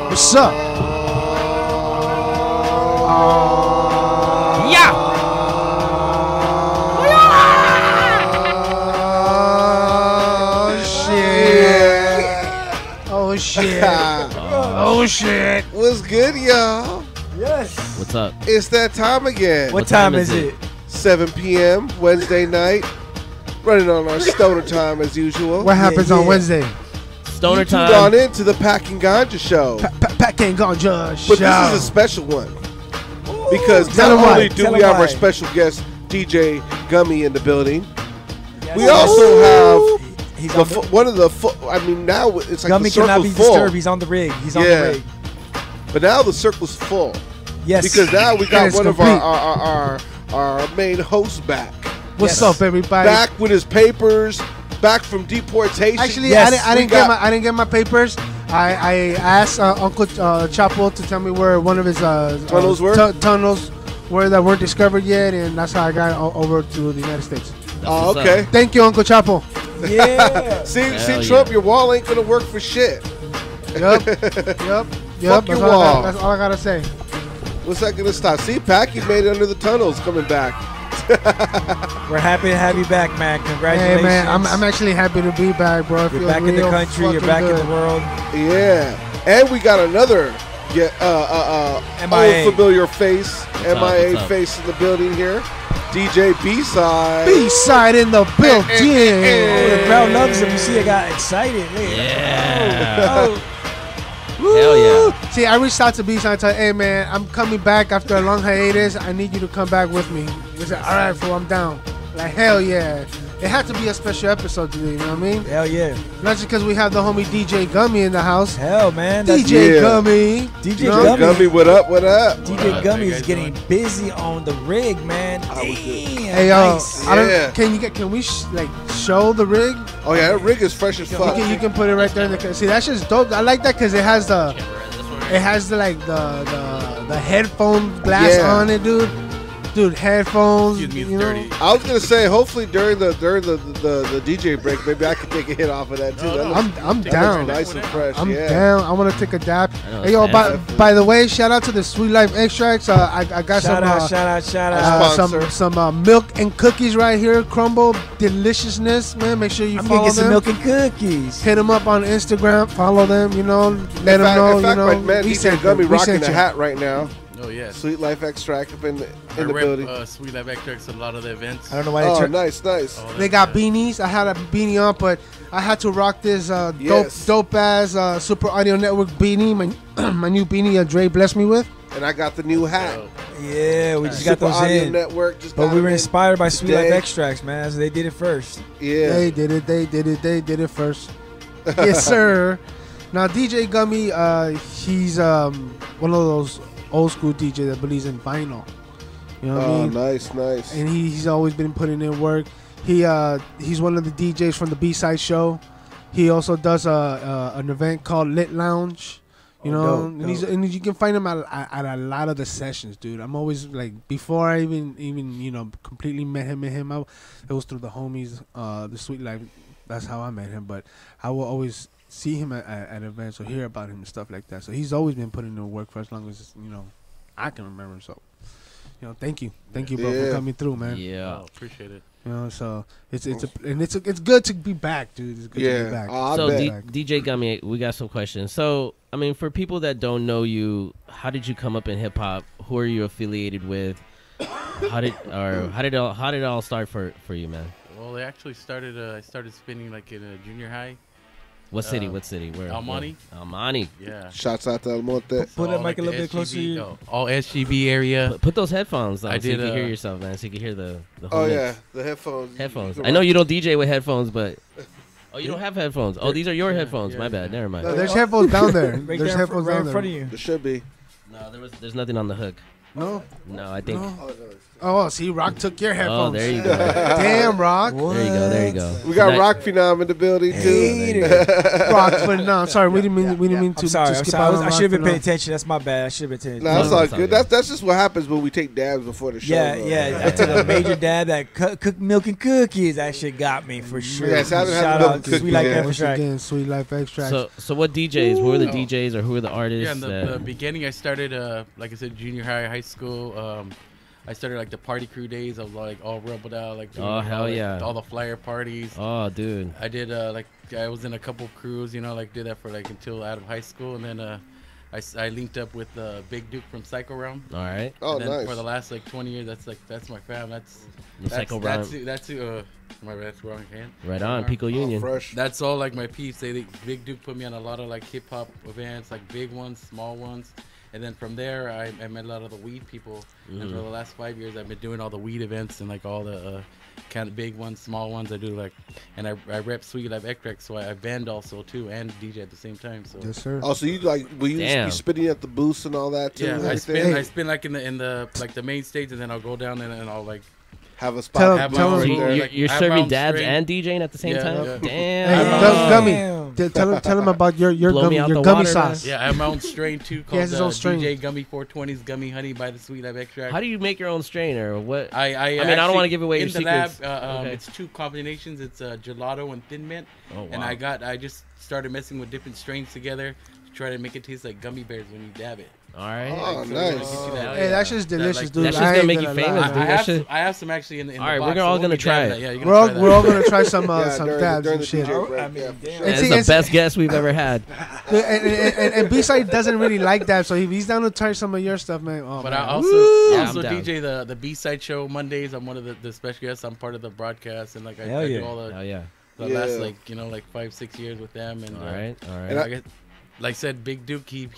What's up? Yeah. Oh shit. Oh shit. What's good, y'all? Yes. What's up? It's that time again. What time is it? 7 p.m. Wednesday night. Running on our stoner time as usual. What happens on Wednesday? Stoner You time. tuned on into the Pack and Ganja show. Pack and Ganja show. But this is a special one. Because Tell not him only why. do Tell we him have our why. special guest, DJ Gummy, in the building, Yes. we also have He's the on the, one of the I mean, now it's like Gummy the cannot be circle's full. disturbed. He's on the rig. He's on the rig. But now the circle's full. Yes. Because now we got It's one complete. of our main hosts back. What's Yes. up, everybody? Back with his papers, back from deportation. Actually, Yes, I didn't get my papers. I asked Uncle Chapo to tell me where one of his Tunnels were? tunnels were that weren't discovered yet, and that's how I got over to the United States. Oh, what's okay. Thank you, Uncle Chapo. Yeah. See, Hell Trump, yeah. your wall ain't gonna work for shit. Yep. Fuck your wall. That's all I gotta say. What's that gonna stop? See, Packy made it under the tunnels coming back. We're happy to have you back, man. Congratulations. Hey man, I'm actually happy to be back, bro. I You're feel back in the real country. You're fucking back in good. the world. Yeah, and we got another MIA. old familiar face, up, MIA what's up? face in the building here. DJ B-side. B-side in the building. Oh, the crowd loves him. You see, I got excited. Look at Yeah. that. Hell yeah. See, I reached out to B-side and told, hey man, I'm coming back after a long hiatus. I need you to come back with me. He said, all right, fool, I'm down. Like, hell yeah. It had to be a special episode today, you know what I mean? Hell yeah. Not just because we have the homie DJ Gummy in the house. Hell, man. That's DJ Yeah. Gummy. DJ You know? Gummy. Gummy, what up? What up? DJ Gummy is getting busy on the rig, man. Damn. Hey, yo, Nice. Yeah. can we show the rig? Oh yeah, that rig is fresh as fuck. You can put it right there in the. See, that's just dope. I like that because it has the the headphone glass Yeah. on it, dude. Dude, headphones. Excuse me, you it's know? dirty. I was gonna say, hopefully during the DJ break, maybe I could take a hit off of that too. No, That no. looks- I'm that down. looks nice and fresh. I'm yeah. down. I want to take a dab. I know, Hey, yo, it's by the way, shout out to the Sweet Life Extracts. I got Shout out, shout out. Sponsor. some milk and cookies right here. Crumble deliciousness, man. Make sure you I'm gonna follow get some them. milk and cookies. Hit them up on Instagram. Follow them. You know, let In them fact, know. in fact, you know, my man we DJ sent Gummy you. We rocking sent the you. hat right now. Oh yes. Sweet Life Extract up in I the building. rep Sweet Life Extracts at a lot of the events. I don't know why they Oh, turned. nice, nice. Oh, They got beanies. I had a beanie on, but I had to rock this Yes. dope ass Super Audio Network beanie. My new beanie Dre blessed me with. And I got the new hat. Yeah, we just got Super those Audio in. Network just But got we were them in inspired by Sweet Life today. Extracts, man. So they did it first. Yeah. They did it first. Yes, sir. Now DJ Gummy, he's one of those old school DJ that believes in vinyl. You know what I Oh, mean? nice, nice. And he's always been putting in work. He's one of the DJs from the B-Side show. He also does an event called Lit Lounge. You know, dope, and, and you can find him at a lot of the sessions, dude. I'm always like, before I even you know completely met him, it was through the homies, the Sweet Life. That's how I met him. But I will always see him at events or hear about him and stuff like that. So he's always been putting in work for as long as I can remember. So thank you, bro, for coming through, man. Yeah. Oh, appreciate it. So it's good to be back, dude. It's good to be back. I So bet. DJ Gummy, we got some questions. So I mean, for people that don't know you, how did you come up in hip hop? Who are you affiliated with? How did it all start for you, man? Well, it actually started. I started spinning like in a junior high. What city? Where? Almani. Almani. Yeah. Shouts out to El Monte. Put that all, mic a the little bit closer to SGB you. All SGB area. Put those headphones on I so you did, can hear yourself, man. So you can hear the whole Oh mix. yeah, the headphones. Headphones. You I know you don't DJ with headphones, but you don't have headphones. Oh, these are your headphones. My bad. Never mind. No, there's headphones down there. Right There's there, headphones right down in there. front of you. There should be. No, there's nothing on the hook. No. No, I think. No. Oh, no. Oh, see, Rock took your Oh, headphones. there you go. Damn, Rock. There you go. There you go. We got That- Rock Phenom in the building too. Rock, but no, I'm sorry. We didn't mean I'm to. sorry. To I'm skip sorry. out on I should have been Rock paying Phenom. attention. That's my bad. I should have been paying No, attention. that's all It's all good. good. That's just what happens when we take dabs before the show. Yeah, though. yeah. I took a major dab that cook milk and cookies. That shit got me for sure. Yes, I haven't had Shout milk out and to cookies Sweet Like yet. That for Once track. again, Sweet Life Extracts. So what DJs? Who are the Oh. DJs or who are the artists? Yeah, in the that- beginning, I started, like I said, junior high, high school. I started like the party crew days. I was like all rebelled out, like doing, Oh, hell all, like, yeah. all the flyer parties. oh, dude. I did like I was in a couple crews, like did that for like until out of high school, and then I linked up with Big Duke from Psycho Realm. All right. Oh, And then nice. For the last like 20 years, that's my fam. The Psycho Realm. That's wrong hand. Right on. Pico Oh, Union. fresh. That's all like my peeps. Big Duke put me on a lot of like hip hop events, like big ones, small ones. And then from there, I met a lot of the weed people. And for the last 5 years, I've been doing all the weed events and like all the kind of big ones, small ones. I do like, and I rep Sweet Life Extract, so I band also too and DJ at the same time. So Yes, sir. Oh, so you like will you Damn. be spitting at the booths and all that too? yeah, and I everything? spin like in the like the main stage, and then I'll go down and I'll like Have a Tell spot. him- have tell my him- So own, you're, like, you're I have my serving own dabs strain. and DJing at the same Yeah, time? yeah. Hey, Damn. Gummy. Tell him about your Blow gummy me out your the gummy water, sauce. Yeah, I have my own strain too called has his own strain. DJ Gummy 420s Gummy Honey by the Sweet Life Extract. How do you make your own strain or what? I mean, I don't actually- wanna give away in your the lab. secrets. Okay. It's two combinations. It's gelato and thin mint. Oh, wow. And I just started messing with different strains together to try to make it taste like gummy bears when you dab it. All right. Oh, So nice. it gets you that- Hey, that shit's delicious, like- dude. That shit's I gonna ain't make you gonna famous, lie. dude. I that have shit- some, I have some actually in the All right, box, we're so all we'll gonna be try dabbing it. that. Yeah, you're We're gonna all try that. we're all gonna try some Yeah, during dabs during and the shit. DJ break. I mean, Yeah, damn. for sure. And That's see, the it's- best guest we've ever had. And B-side doesn't really like that, so if he's down to try some of your stuff, man. Oh, But man. I also Yeah, I'm down. DJ the B-side show Mondays. I'm one of the special guests. I'm part of the broadcast, and like I Hell do yeah. all the Oh yeah. last Yeah. like 5-6 years with them. And All right. All And right. I like I said, Big Duke, he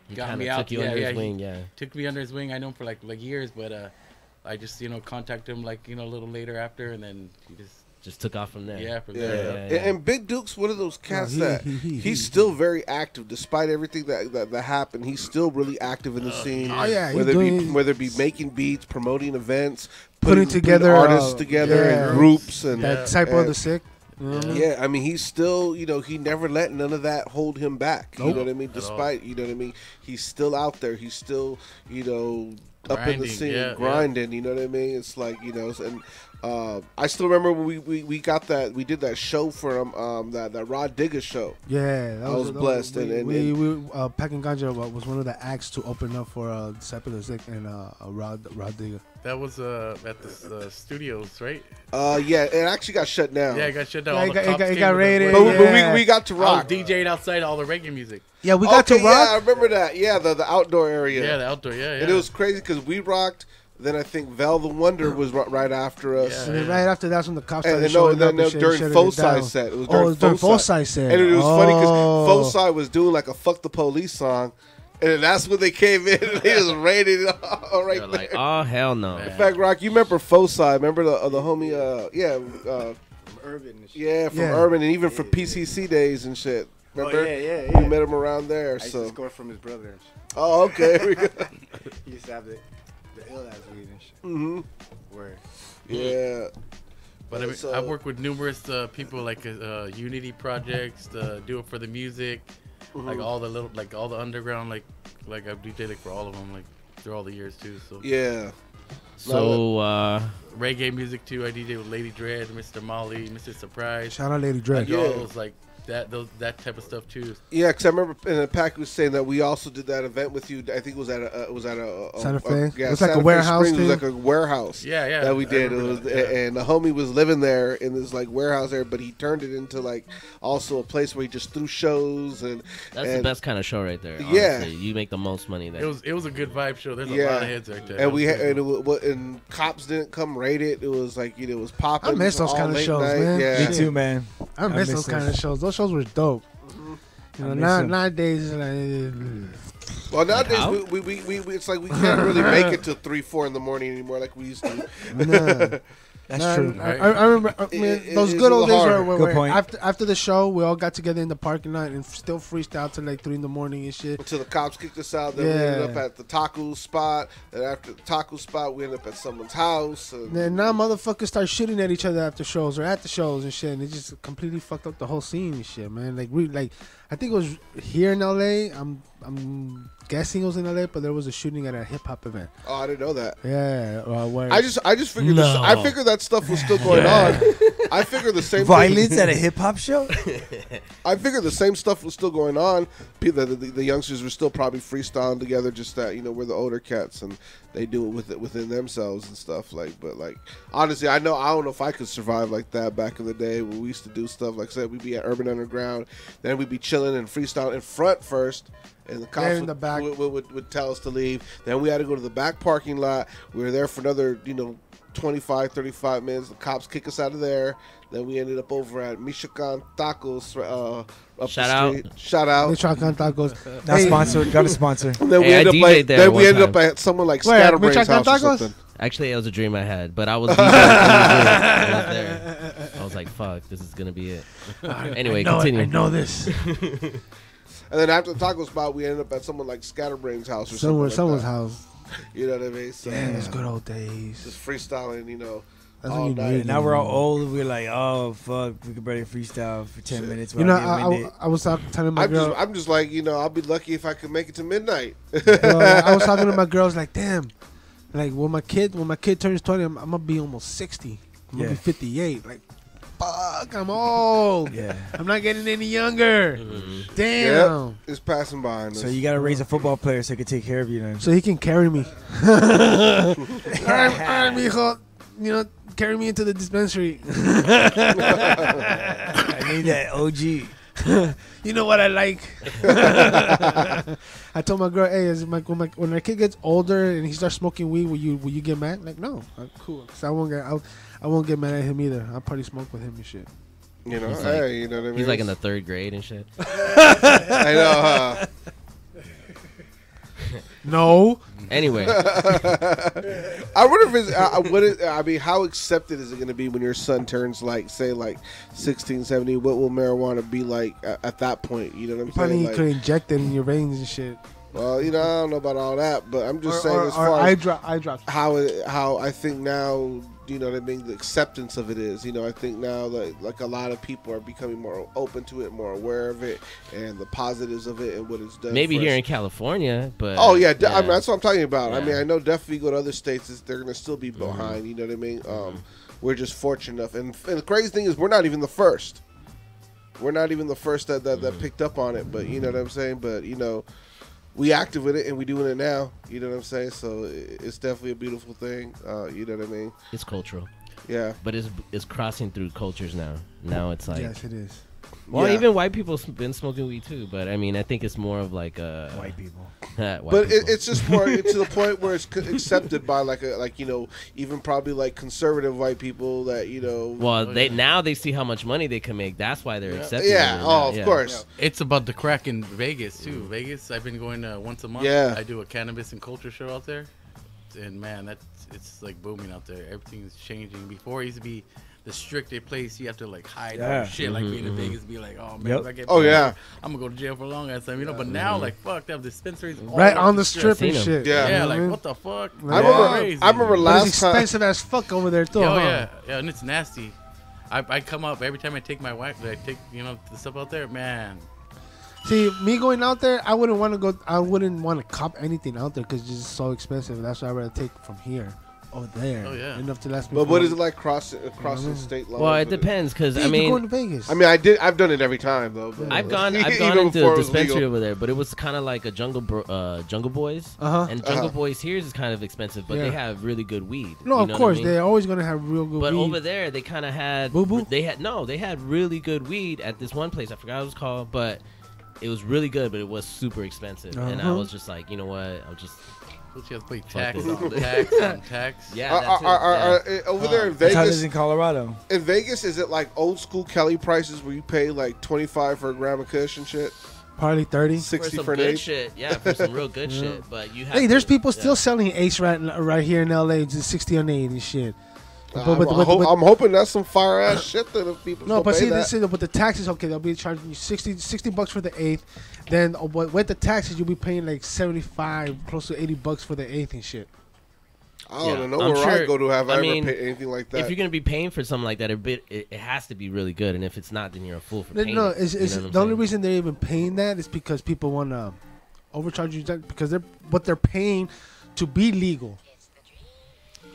He got kind me of out. took you Yeah, under yeah, his he- wing. Yeah. took me under his wing. I know him for like years, but I just contacted him like a little later after, and then he Just took off from there. yeah from Yeah. there. Yeah, And- yeah. And Big Duke's one of those cats he- that he- he's still very active despite everything that happened. He's still really active in the scene. Oh, yeah, he's whether doing- whether it be making beats, promoting events, Putting together, artists together yeah. in groups, and that Yeah. typo of And- the sick. You know what I mean? yeah, I mean, he's still, he never let none of that hold him back. You know what I mean? At all. Despite, you know what I mean? He's still out there. He's still, up in the Grinding, scene, yeah, grinding. You know what I mean? It's like, and I still remember when we got that, we did that show for him, that Rod Digger show. Yeah, that I was blessed, We, and- Packing Ganja was one of the acts to open up for Disciple of the Sick and Rod Digger. That was at the studios, right? Yeah, it actually got shut down. Yeah, it got shut down. Yeah, All it the got- cops it came got to the raided, place. But yeah. we got to I was rock. DJing outside all the reggae music. Yeah, we got Okay, to rock. Yeah, I remember that. Yeah, the outdoor area. Yeah, the outdoor. Yeah, yeah. And it was crazy because we rocked. Then I think Val the Wonder was right after us. Yeah. And then right after that's when the cops And started then, showing up then and shit, during shutting Foci it down. set. It was Oh, during, it was during Foci. Foci set. And it was funny Oh. because Foci was doing like a "fuck the police" song, and that's when they came in and they just raided it all right They're there. like, oh hell no. In fact, Rock, you remember Foci? Remember the homie? Urban and shit. Yeah, from Yeah. Urban and even from PCC days and shit. Remember? Oh, yeah. We met him around there. I used to So. score from his brother and shit. Oh, okay. He used to have the ill ass weed and shit. hmm Where Yeah. But I mean, So- I've worked with numerous people like Unity projects, Do It for the Music, like all the underground, like I've DJed for all of them, like through all the years too. So Yeah. So reggae music too. I DJ with Lady Dread, Mr. Molly, Mr. Surprise. Shout out Lady I Dread. do all Yeah. those like that type of stuff too. Yeah, because I remember in the pack was saying that we also did that event with you. I think it was at a Santa Fe? yeah, It was like a Santa Fe warehouse, Springs. It was too? like a warehouse. Yeah, That we I did. It remember was, that, yeah. and the homie was living there in this like warehouse there, but he turned it into like also a place where he just threw shows and that's and, the best kind of show right there. Yeah. Honestly. You make the most money there. It was a good vibe show. There's Yeah. a lot of heads right there. And we had, That and, was it was, and cops didn't come raid it. It was like it was popping. I miss those all kind of late shows, night. man. Yeah. Me too, man. I miss those kind of shows. Those shows were dope. You know, miss 'em. nowadays, it's like, Well, nowadays how? we it's like we can't really make it to 3, 4 in the morning anymore like we used to. Nah. That's Nah, true. I remember those it's good a old little days hard. where Good point. after the show, we all got together in the parking lot and still freestyle till like 3 in the morning and shit. Until the cops kicked us out, then we ended up at the taco spot. And after the taco spot, we ended up at someone's house. And And now motherfuckers start shooting at each other after shows or at the shows and shit, and it just completely fucked up the whole scene and shit, man. Like I think it was here in LA. I'm guessing it was in LA, but there was a shooting at a hip hop event. oh, I didn't know that. Yeah, where I just figured No. I figured that stuff was still going on. I figured the same Violence thing, at a hip hop show? I figured the same stuff was still going on. The youngsters were still probably freestyling together. Just that we're the older cats and they do it within themselves and stuff but honestly, I don't know if I could survive like that back in the day when we used to do stuff. Like I said, we'd be at Urban Underground, then we'd be chilling and freestyling in front first. And the cops in the back. would tell us to leave. Then we had to go to the back parking lot. We were there for another, 25, 35 minutes. The cops kick us out of there. Then we ended up over at Michoacan Tacos up Shout the out. street. Shout out. Michoacan Tacos. Not sponsored. Got a sponsor. And then Hey, I DJ'd there one ended up time. at someone like Where, Scatterbrain's Michoacan house or Tacos? something. Actually, it was a dream I had, but I was DJing. I was there. I was like, "Fuck, this is gonna be it." Anyway, continue. I know this. And then after the taco spot, we ended up at someone like Scatterbrain's house or Someone's something like that. house. You know what I mean? So, Damn, those good old days. just freestyling, That's all when you night. need it. Now we're all old. We're like, oh fuck, we could barely freestyle for 10 minutes. You know, I was telling my girl. I'm just like, I'll be lucky if I could make it to midnight. I was talking to my girls like, damn, like when my kid turns 20, I'm gonna be almost 60. I'm gonna Yeah. be 58. Like, fuck, I'm old. Yeah. I'm not getting any younger. Mm-hmm. Damn. Yep, it's passing by us. So you gotta raise a football player so he can take care of you then. So he can carry me. all right, mijo. Carry me into the dispensary. I need that OG. You know what I like. I told my girl, hey, when my kid gets older and he starts smoking weed, will you get mad? Like, no, I'm cool. Cause I won't get mad at him either. I'll probably smoke with him and shit. He's like- hey, you know what I mean? He's like in the 3rd grade and shit. I know, huh? No. Anyway, I wonder if it's, how accepted is it going to be when your son turns like 16, 17? What will marijuana be like at that point? You know what I'm Probably saying? you could inject it in your veins and shit. Well, I don't know about all that, but I'm just saying or as far eye as drops. how I think now, you know what I mean, the acceptance of it is. I think now that like a lot of people are becoming more open to it, more aware of it, and the positives of it and what it's done. maybe for here us. in California, but Oh yeah, I mean, that's what I'm talking about. I Yeah. mean, I know definitely go to other states, they're gonna still be behind. You know what I mean? We're just fortunate enough, and the crazy thing is, we're not even the first. We're not even the first that picked up on it. But you know what I'm saying? But we active with it and we doing it now. You know what I'm saying? So it's definitely a beautiful thing. You know what I mean? it's cultural. Yeah. But it's crossing through cultures now. Now it's like, Yes, it is. well, Yeah. even white people been smoking weed too. But I mean, I think it's more of like White people. white But people. it's just more to the point where it's accepted by even probably like conservative white people that well, they see how much money they can make. That's why they're accepting. Yeah. it Oh, now. of Yeah. course. It's about the crack in Vegas too. Vegas, I've been going once a month. Yeah. I do a cannabis and culture show out there, and man, it's like booming out there. Everything's changing. Before it used to be the stricter place, you have to like hide all Yeah. your shit. Like being in Vegas, be like, oh man, Yep. if I get Oh, pulled, yeah. I'm gonna go to jail for a long ass time, But now, like, fuck, they have dispensaries all Right over on the strip Seen and 'em. shit. Yeah. You Yeah, know like what I mean? what the fuck? I remember. Crazy. I remember But last it's time. expensive as fuck over there too. Oh huh? yeah, and it's nasty. I come up every time I take my wife. I take the stuff out there, man. See, me going out there, I wouldn't want to go. I wouldn't want to cop anything out there because it's just so expensive. That's why I'd rather take from here over there. Oh, yeah. Enough to last me. But for what a- is it like crossing state lines? Well, it with depends because Hey, I you're mean, going to Vegas. I mean, I've done it every time though. But I've gone even into before a it was dispensary legal. over there, but it was kind of like a Jungle Boys. Uh-huh. And Jungle Uh-huh. Boys here is kind of expensive, but Yeah. they have really good weed. No, You of know what I course mean? they're always gonna have real good But weed. over there, they kind of had Boo Boo? They had really good weed at this one place. I forgot what it was called, but it was really good. But it was super expensive, and I Uh-huh. was just like, you know what? I'll just Don't you have to pay tax this. on tax on tax? yeah. That's it. Yeah. Over there in That's how it is Vegas, in Colorado. is it like old school Kelly prices where you pay like $25 for a gram of kush and shit? Probably 30. 60 for some for an good eighth. shit. Yeah, for some real good shit. But you have Hey, there's to- people yeah. still selling eights right here in LA, just 60 on 8 and shit. I'm hoping that's some fire ass shit that if people No, still but pay see, that. this is with the taxes. Okay, they'll be charging you 60 bucks for the eighth. Then with the taxes, you'll be paying like 75, close to 80 bucks for the eighth and shit. I Yeah, don't know I'm where I sure- go to have I I mean, ever paid anything like that. If you're gonna be paying for something like that, it has to be really good. And if it's not, then you're a fool for paying. No, it. it's You know what I'm the only saying? reason they're even paying that is because people want to overcharge you because they're paying to be legal.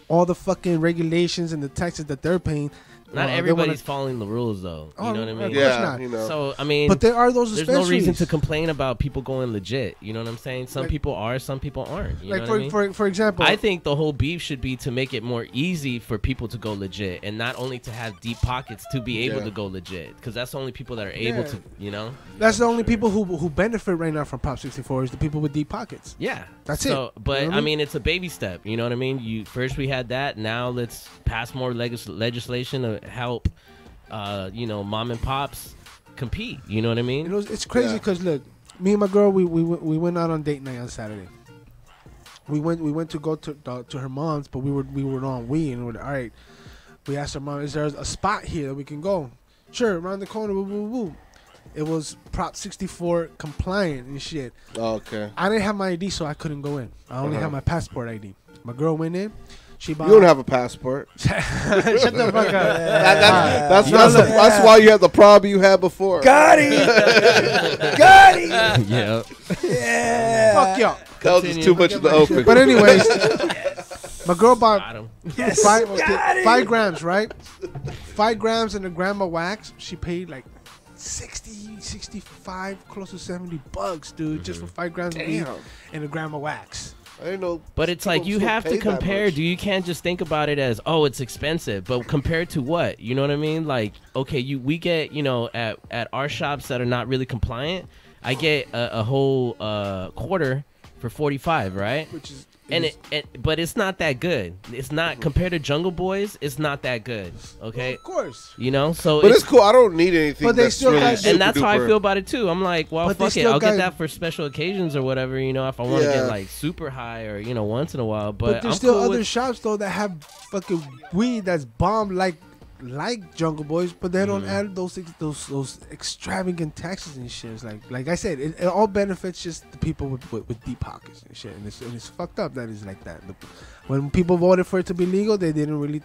All the fucking regulations and the taxes that they're paying. Not they everybody's wanna- following the rules, though. You Oh, know what I of mean? course yeah, not. you know. So I mean, But there are those there's dispensaries. no reason to complain about people going legit. You know what I'm saying? Some Like- people are, some people aren't. You Like know for, what I mean? for example, I think the whole beef should be to make it more easy for people to go legit, and not only to have deep pockets to be able Yeah. to go legit, because that's the only people that are able Yeah. to. You know? that's the only people who benefit right now from Prop 64 is the people with deep pockets. Yeah, That's so, it. But You know what I I mean? mean, it's a baby step. You know what I mean? You first we had that. Now let's pass more legislation to help, mom and pops compete. You know what I mean? You know, it's crazy Yeah. because look, me and my girl, we went out on date night on Saturday. We went to go to her mom's, but we were on weed and we're like, all right. We asked her mom, is there a spot here that we can go? Sure, around the corner. Woo, woo, woo. It was Prop 64 compliant and shit. Oh, okay. I didn't have my ID, so I couldn't go in. I only had my passport ID. My girl went in. She bought. You don't have a passport. Shut the fuck up. That's why you had the problem you had before. Got it. Got it. yeah. Yeah. Fuck y'all. That was just too much in the open. But anyways, my girl bought Got him. Yes. five, Got it. 5 grams, right? 5 grams in a gram of wax. She paid like 60, 65, close to 70 bucks, dude, just for 5 grams of weed Damn. and a gram of wax. I didn't know. But it's people like you still have to pay that compare. much. Do you can't just think about it as it's expensive, but compared to what? You know what I mean? Like okay, we get at our shops that are not really compliant, I get a whole quarter for 45, right? Which is But it's not that good. It's not compared to Jungle Boys. It's not that good. Okay, of course. so But it's cool. I don't need anything. But they that's still really got- and that's how I super-duper. feel about it too. I'm like, well, But they fuck it. still I'll get got- that for special occasions or whatever. If I want to Yeah. get like super high or once in a while. But But there's I'm still cool other with- shops though that have fucking weed that's bomb like Jungle Boys, but they don't add those extravagant taxes and shit. It's like I said, it all benefits just the people with deep pockets and shit. And it's fucked up that it's like that. When people voted for it to be legal, they didn't really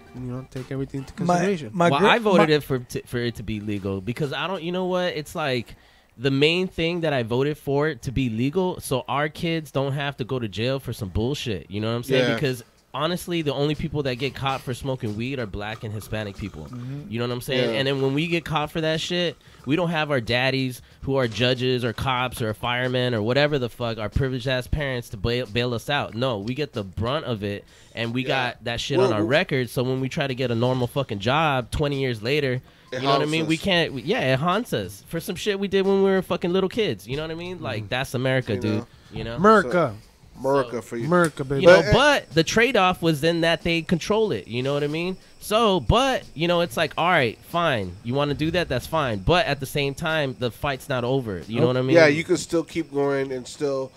take everything into consideration. Well, I voted it for it to be legal because I don't. You know what? It's like the main thing that I voted for it to be legal, so our kids don't have to go to jail for some bullshit. You know what I'm saying? Yeah. Because honestly, the only people that get caught for smoking weed are black and Hispanic people. You know what I'm saying? Yeah. And then when we get caught for that shit, we don't have our daddies who are judges or cops or firemen or whatever the fuck, our privileged ass parents to bail us out. No, we get the brunt of it, and we got that shit on our record. So when we try to get a normal fucking job 20 years later, you know what I haunts mean? us. We can't. It haunts us for some shit we did when we were fucking little kids. You know what I mean? Like that's America, You know. dude. You know. America, America for you. America, baby. But the trade-off was then that they control it. You know what I mean? So, but it's like, all right, fine. You want to do that? That's fine. But at the same time, the fight's not over. You know what I mean? Yeah, you can still keep going and still,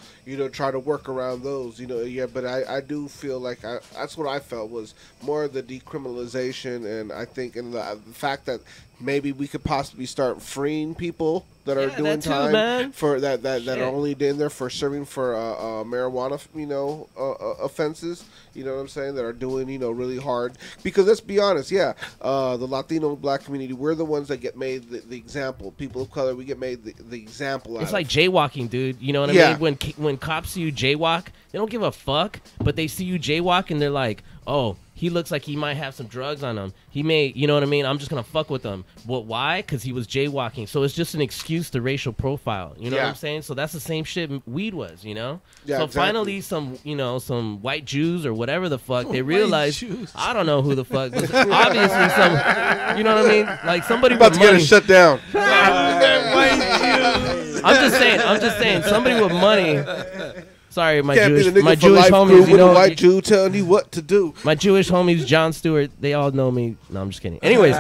try to work around those. But I do feel like that's what I felt was more of the decriminalization, and I think in the fact that maybe we could possibly start freeing people that are Yeah, doing that too, time man. for that Shit. are only in there for serving for marijuana, offenses. You know what I'm saying? That are doing really hard. Because let's be honest, the Latino black community, we're the ones that get made the example. People of color, we get made the example. It's out like of. jaywalking, dude. You know what I Yeah. mean? When cops see you jaywalk, they don't give a fuck, but they see you jaywalk and they're like, oh, he looks like he might have some drugs on him. He may, you know what I mean? I'm just going to fuck with him. But why? Because he was jaywalking. So it's just an excuse to racial profile. You know what Yeah. I'm saying? So that's the same shit weed was, Yeah, so exactly. finally some white Jews or whatever the fuck, they realized, Jews. I don't know who the fuck, but obviously some, you know what I mean? Like somebody About with to get money. it shut down. I'm just saying, somebody with money Sorry, my Can't be Jewish the nigga my for Jewish life crew homies. You with a know, white Jew telling you what to do. my Jewish homies, John Stewart. They all know me. No, I'm just kidding. Anyways,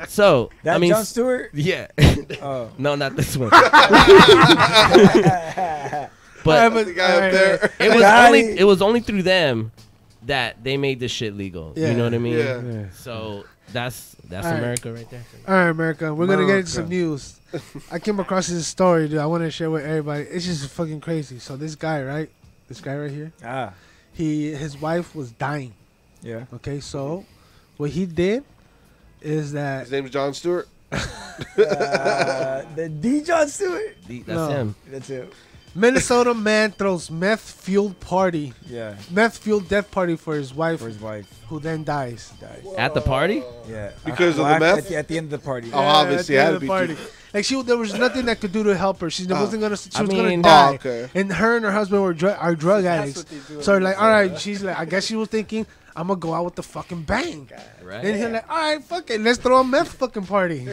so That I mean, John Stewart? yeah. Oh. No, not this one. Alright, But The guy up there. it was only through them that they made this shit legal. Yeah. You know what I mean? Yeah. So that's Alright. America right there. All right, America. We're gonna get into America. some news. I came across this story, dude. I want to share with everybody. It's just fucking crazy. So this guy, right? This guy right here. Ah, His wife was dying. yeah. Okay, so what he did is that His name's John Stewart. The D. John Stewart? That's No. him. That's it. Minnesota man throws meth-fueled death party for his wife, For his wife. who then dies. At the party? Yeah. Because of the At meth? at the end of the party. Oh, obviously, at had the to end of be the party. Like there was nothing that could do to help her. She wasn't gonna. She I was gonna mean- die. Oh, okay. And her and her husband are drug addicts. what they do So in like, all right, she's like, I guess she was thinking, I'm gonna go out with the fucking bang. Right. And he's like, all right, fuck it, let's throw a meth fucking party.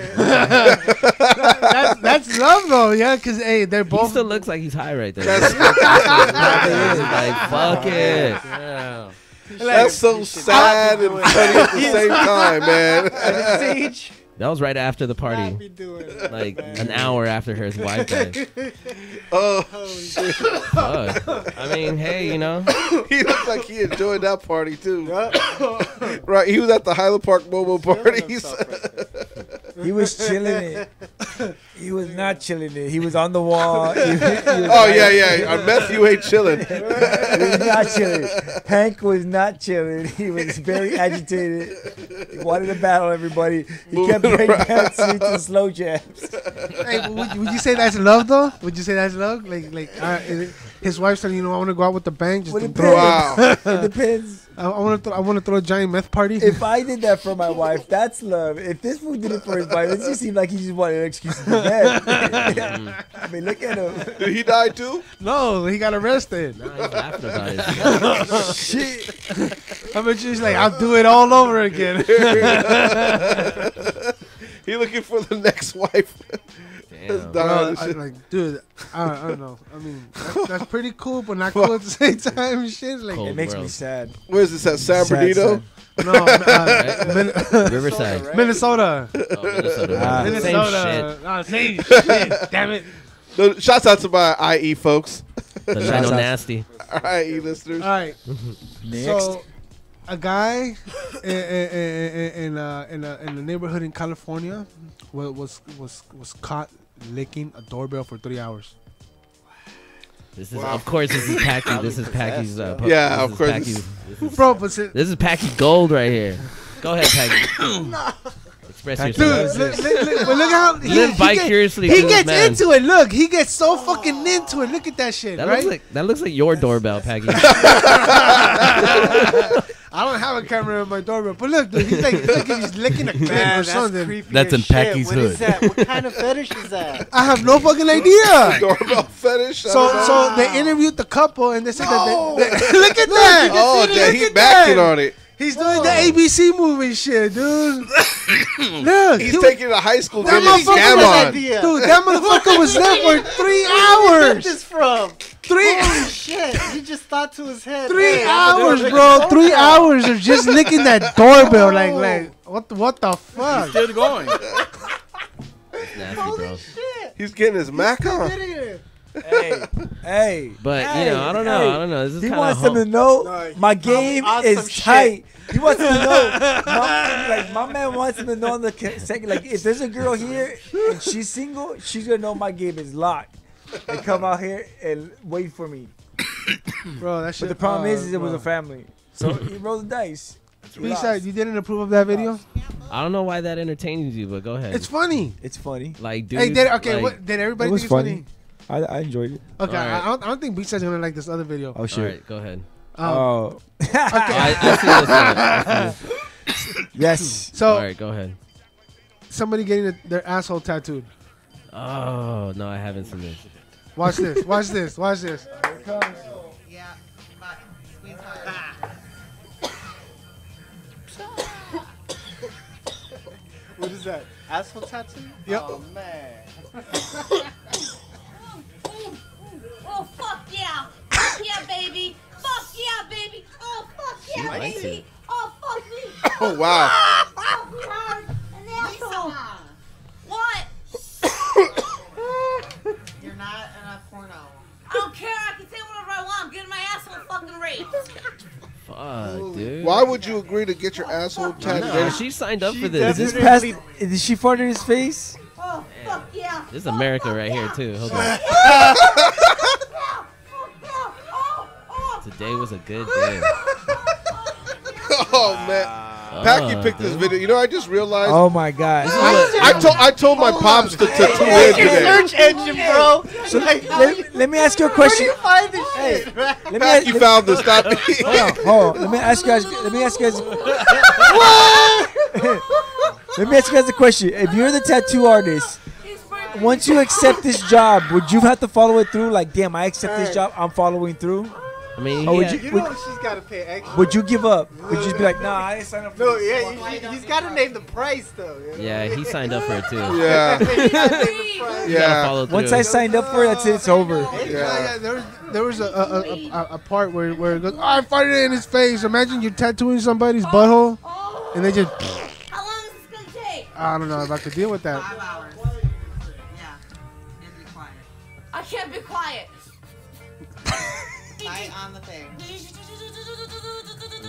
that's love though, yeah, because hey, they're He both. still looks like he's high right there. That's, like, fuck it. Yeah. that's so sad and funny at the same time, man. Siege. That was right after the Not party. be doing Like an hour after her wife died. Oh, Fuck. I mean, hey, you know. he looked like he enjoyed that party too. Right, he was at the Highland Park Momo parties. He was chilling it. He was not chilling it. He was on the wall. He was Oh yeah. I meth you ain't chilling. He was not chilling. Hank was not chilling. He was very agitated. He wanted to battle everybody. He kept bringing back sweet and slow jabs. Hey, but would you say that's love though? Would you say that's love? Like his wife said, I want to go out with the bang. Just Well, to it throw. Wow. It depends. I want to throw a giant meth party. If I did that for my wife, that's love. If this fool did it for his wife, it just seemed like he just wanted an excuse to be dead. I mean, look at him. Did he die too? No, he got arrested. Nah, he's laughing about it. Shit. I bet she's like, I'll do it all over again. He looking for the next wife. Damn. Bro, dude, I don't know. I mean, that's pretty cool, but not cool at the same time. Shit, like, Cold. It makes me World. sad. Where's this at San Sad, Bernardino? sad. no, Riverside. Minnesota. Oh, Minnesota. Ah. Same Minnesota. No, same shit. Damn it. No, shouts out to my IE folks, shit. The Chino Nasty. our IE listeners. All right. Next. So, a guy in a neighborhood in California was caught licking a doorbell for 3 hours. This is, of course, this is Packy. This is Packy's. Yeah, this of is course. Packy's- This is, Bro, but this is Packy Gold right here. Go ahead, Packy. Express Packy. dude, yourself. look how Live vicariously he through this gets man. into it. Look, he gets so fucking into it. Look at that shit, That right? looks like your doorbell, Packy. I don't have a camera in my doorbell, but look, dude, he's he's licking a can or Man, that's something. creepy. That's as in shit. Packy's What is hood. that? What kind of fetish is that? I have no fucking idea. Doorbell fetish. I So don't know. so they interviewed the couple and they said that look at that. Oh, Look damn, he at backing that. on it. He's doing the ABC movie shit, dude. Look, He's he- taking it to high school, that getting his motherfucker scam was on. idea. dude, that motherfucker was there for 3 Where did hours. this from? Holy Holy shit! He just thought to his head. 3 hey, hours, I'm bro. gonna 3 hours of just licking that doorbell, like what the fuck? Still going. Nasty, bro. shit. He's getting his Mac on. Hey. But hey, you know, I don't know. hey. I don't know. This is He kind wants of them to know No, my game on is some shit. tight. He wants them to know. My man wants them to know on the second. Like, if there's a girl here and she's single, she's gonna know my game is locked and come out here and wait for me. Bro, that shit. But the problem is it was bro. a family, so he rolled the dice. He lost. B-side, you didn't approve of that video? I don't know why that entertains you, but go ahead. It's funny. It's funny. like, dude. Hey, like, did everybody It was think it's funny? I enjoyed it. Okay, Alright. I don't think B-side's gonna like this other video. Oh all shit. right, go ahead. Oh. I see this one. I see this. Yes. So All right, go ahead. somebody getting their asshole tattooed. Oh no, I haven't seen this. Watch this. Watch this. Watch this. Yeah, but sweetheart. What is that? Asshole tattoo? Yep. Oh man. Oh, fuck can't likes beat it. me. Oh, fuck me. Oh wow. Fuck me hard. An asshole. What? You're not in a porno. I don't care. I can say whatever I want. I'm getting my asshole fucking raped. Fuck, dude. Why would you agree to get your asshole tattooed? No, she signed up for Is this. this past? Did she fart in his face? Oh, fuck yeah. This is America right here too. Hold on. Fuck yeah. Oh. Today was a good day. Oh man, Packy picked this dude. video. You know, I just realized. Oh my god. I told my pops to tune in today. Search engine, bro. So let me ask you a question. Find this shit, right? Let me Packy ask, found this, not me. hold on. Let me ask you guys. Let me ask you guys a question. If you're the tattoo artist, once you accept this job, would you have to follow it through? Like, damn, I accept this job. I'm following through. I mean, Oh, he would had- You know she's got to pay extra. Would you give up? Would you just be like, nah, I ain't sign up for No, this? yeah, he's got to name the price, though. You know? yeah, he signed up for it too. Yeah, He gotta name the price. You gotta yeah. follow through. Once I signed up for it, that's it. It's over. Yeah. There was a part where it goes, oh, I farted in his face. Imagine you're tattooing somebody's butthole, and they just, How long is this gonna take? I don't know if I could deal with that. 5 hours. Yeah. You have to be quiet. I can't be quiet. Right on the thing.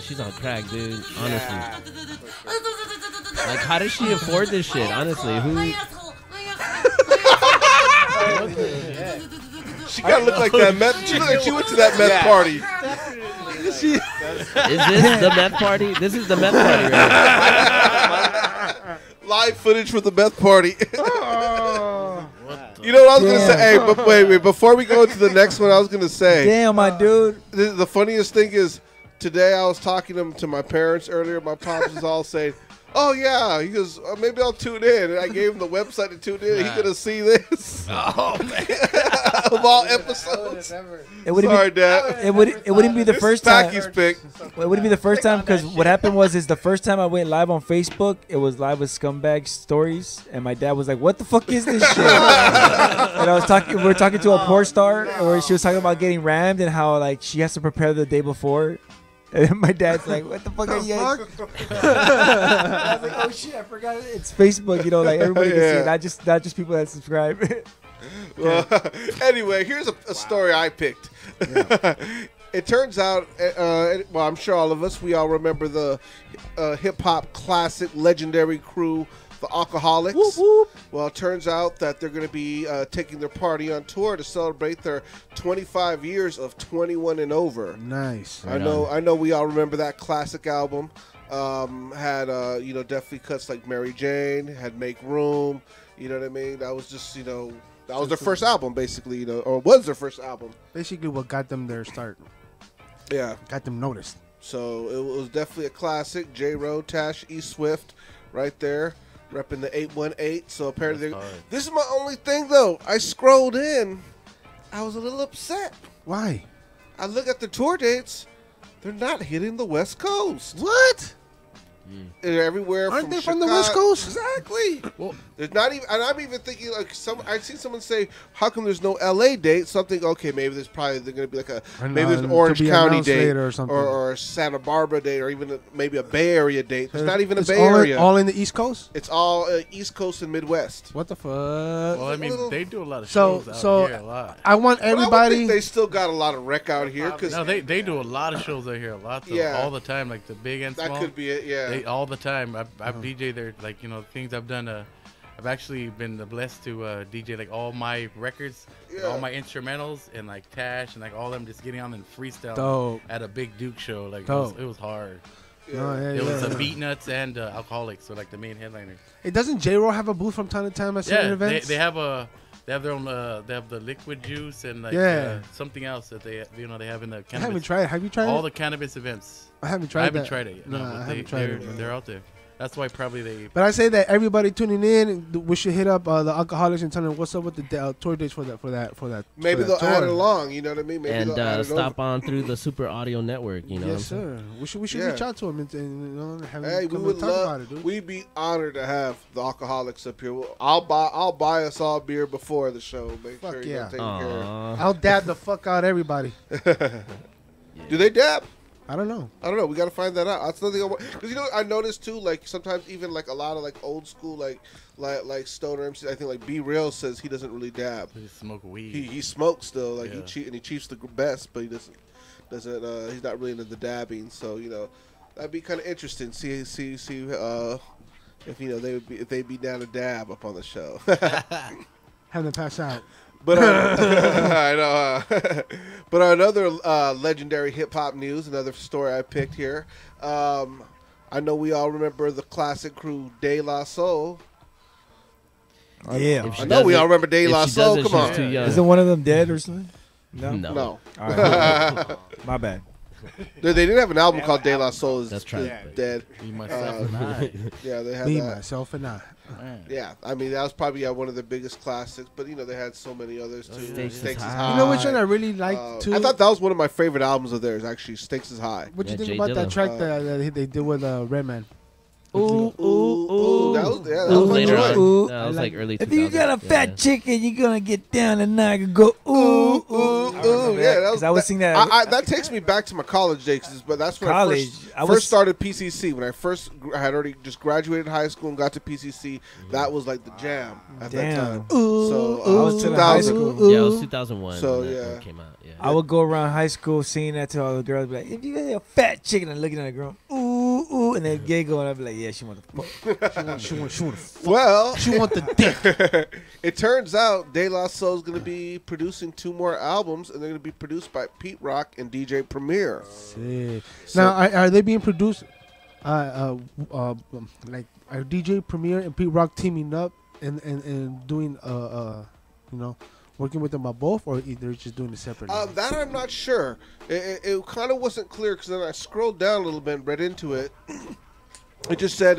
She's on crack, dude. Honestly. Like, how does she afford this shit? Honestly, who? My asshole. My asshole. She gotta look like that meth. She look like she went to that meth party. Is this the meth party? This is the meth party, right? Live footage from the meth party. You know what I was gonna say? Hey, but wait. Before we go to the next one, I was gonna say. Damn, my dude. The funniest thing is, today I was talking to my parents earlier. My pops was all saying, "Oh yeah," he goes, "Maybe I'll tune in." And I gave him the website to tune in. He's gonna see this. Oh man! Of all episodes. It wouldn't Sorry, be. Dad. It wouldn't be the first time. Packy's pick. It wouldn't be the first time because what happened was the first time I went live on Facebook, it was live with Scumbag Stories, and my dad was like, "What the fuck is this shit?" And we were talking to a porn star, where she was talking about getting rammed and how like she has to prepare the day before. And my dad's like, "What the fuck are you?" I was like, "Oh shit, I forgot it's Facebook." You know, like everybody can see it, not just people that subscribe. Well, anyway, here's a story I picked. It turns out, well, I'm sure all of us, we all remember the hip hop classic legendary crew, the Alcoholics. Whoop, whoop. Well, it turns out that they're going to be taking their party on tour to celebrate their 25 years of 21 and over. Nice. I know. We all remember that classic album. Had definitely cuts like Mary Jane, had Make Room. You know what I mean? That was just that was their first album, basically. Or was their first album. Basically, what got them their start, Yeah. got them noticed. So it was definitely a classic. J-Ro, Tash, E Swift, right there, repping the 818. So apparently, this is my only thing though. I scrolled in, I was a little upset. Why? I look at the tour dates. They're not hitting the West Coast. What? They're everywhere. Aren't from they from the Chicago. West Coast? Exactly. Well, there's not even, and I'm even thinking like I've seen someone say, "How come there's no LA date?" Something. Okay, maybe there's probably going to be like maybe there's an to Orange be County announced date later or something. or a Santa Barbara date or even maybe a Bay Area date. There's not even a It's Bay all Area. all in the East Coast. It's all East Coast and Midwest. What the fuck? Well, I a mean, little- they do a lot of So- shows out so- here a lot. I want But I would everybody. think they still got a lot of rec out here because No, they do a lot of shows out here a lot, though, Yeah. all the time, like the big and small. that could be it. Yeah. They all the time. I've DJ there, like things I've done. I've actually been blessed to DJ like all my records, like, Yeah. all my instrumentals, and like Tash and like all them just getting on and freestyle Dope. at a Big Duke show. Like Dope. it was hard. No, yeah, It was yeah. Beat Nuts and Alcoholics, so like the main headliner. Hey, doesn't J-Ro have a booth from time to time at certain Yeah, events? they have their own. They have the liquid juice and like Yeah. something else that they they have in the I haven't cannabis. tried it. Have you tried all it? the cannabis events. I haven't tried I haven't that. tried it yet. No, but I haven't tried it. They're out there. That's why probably they. But I say that everybody tuning in, we should hit up the Alcoholics and tell them what's up with the tour dates for that. Maybe for they'll that add tour. it along. You know what I mean? Maybe And they'll add it stop over. on through the Super Audio Network. You know. Yes, what I'm saying? sir. We should Yeah. reach out to them and have Hey, them we come would and talk about it, love. dude. We'd be honored to have the Alcoholics up here. I'll buy us all beer before the show. Make Fuck sure yeah. you're taking care of. Aw. I'll dab the fuck out everybody. Do they dab? I don't know. We got to find that out. That's something because I noticed too. Like sometimes even like a lot of like old school like stoner MCs. I think like B Real says he doesn't really dab. He smoke weed. He smokes still. Like Yeah. he cheats the best, but he doesn't. He's not really into the dabbing. So that'd be kind of interesting. See if if they'd be down to dab up on the show. Have them pass out. But I know. But on another legendary hip hop news, another story I picked here. I know we all remember the classic crew De La Soul. Yeah. If she I know we doesn't- all remember De if La she Soul. doesn't, Come she's on. too young. Isn't one of them dead or something? No. No. All right. My bad. They did have an album called De La Soul is That's true. Dead. Me, myself, and I. Yeah, they had Me, that. myself, and I. Man. Yeah, I mean that was probably one of the biggest classics, but they had so many others too. Stakes is High. High. You know which one I really like too? I thought that was one of my favorite albums of theirs. Actually, Stakes is High. What you Yeah, think Jay about that Dilla. track that they did with Redman? Ooh, ooh, ooh. That was That was my later joint. on. Ooh. That was like early 2000s. If you got a fat yeah. chicken, you're gonna get down and I can go ooh ooh. Ooh, yeah, that was, I was singing that. that takes me back to my college days, but that's when College. I first started PCC. When I had already just graduated high school and got to PCC, that was like the jam at that time. So I was still in high 2000. school. Yeah, it was 2001 So, when that yeah. one came out. Yeah. I would go around high school singing that to all the girls, be like, if you got a fat chicken, and looking at a girl, ooh, ooh, and then giggle, and I'd be like, yeah, she want to fuck. She want Well, she want the dick. it turns out De La Soul is going to be producing 2 more albums, and they're going to be produced by Pete Rock and DJ Premier. Sick. So- Now, are they being produced? Like are DJ Premier and Pete Rock teaming up and doing working with them on both, or they're just doing it separately? That I'm not sure. It kind of wasn't clear because then I scrolled down a little bit and read into it. It just said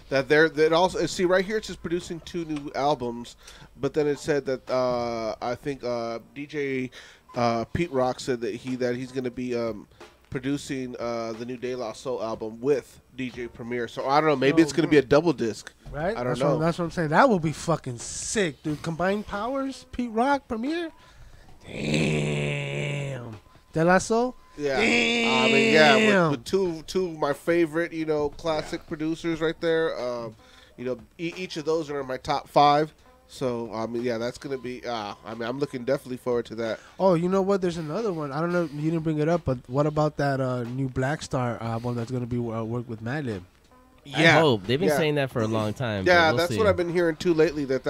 that that also see right here it says producing 2 new albums, but then it said that I think DJ Pete Rock said that he's going to be producing the new De La Soul album with DJ Premier. So I don't know, maybe it's going to be a double disc. Right? I don't that's know. That's what I'm saying. That would be fucking sick, dude. Combined powers, Pete Rock, Premier. Damn. De La Soul. Yeah, Damn. I mean, yeah, with two of my favorite, classic producers right there. Each of those are in my top 5. So I mean, yeah, that's gonna be. I'm looking definitely forward to that. Oh, you know what? There's another one. I don't know. You didn't bring it up, but what about that new Black Star album that's gonna be worked with Madlib? I hope. They've been saying that for a long time. but Yeah, we'll that's see. what I've been hearing too lately. That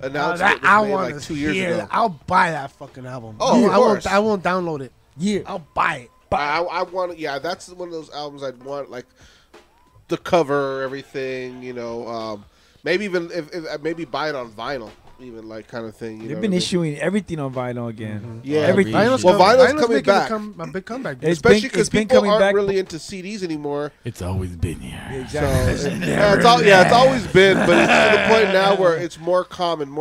announcement That was I made want like to 2 years hear. ago. I'll buy that fucking album. Oh, of course. I won't download it. Yeah. I'll buy it. I want. Yeah, that's one of those albums I'd want, like the cover, everything. Maybe even if maybe buy it on vinyl, even like kind of thing. They've been issuing everything on vinyl again. Yeah, everything. Vinyl's vinyl's coming making back. a big comeback. Dude. It's Especially been- because it's been people coming aren't back. really into CDs anymore. It's always been here. Exactly. So it's always been, but it's to the point now where it's more common,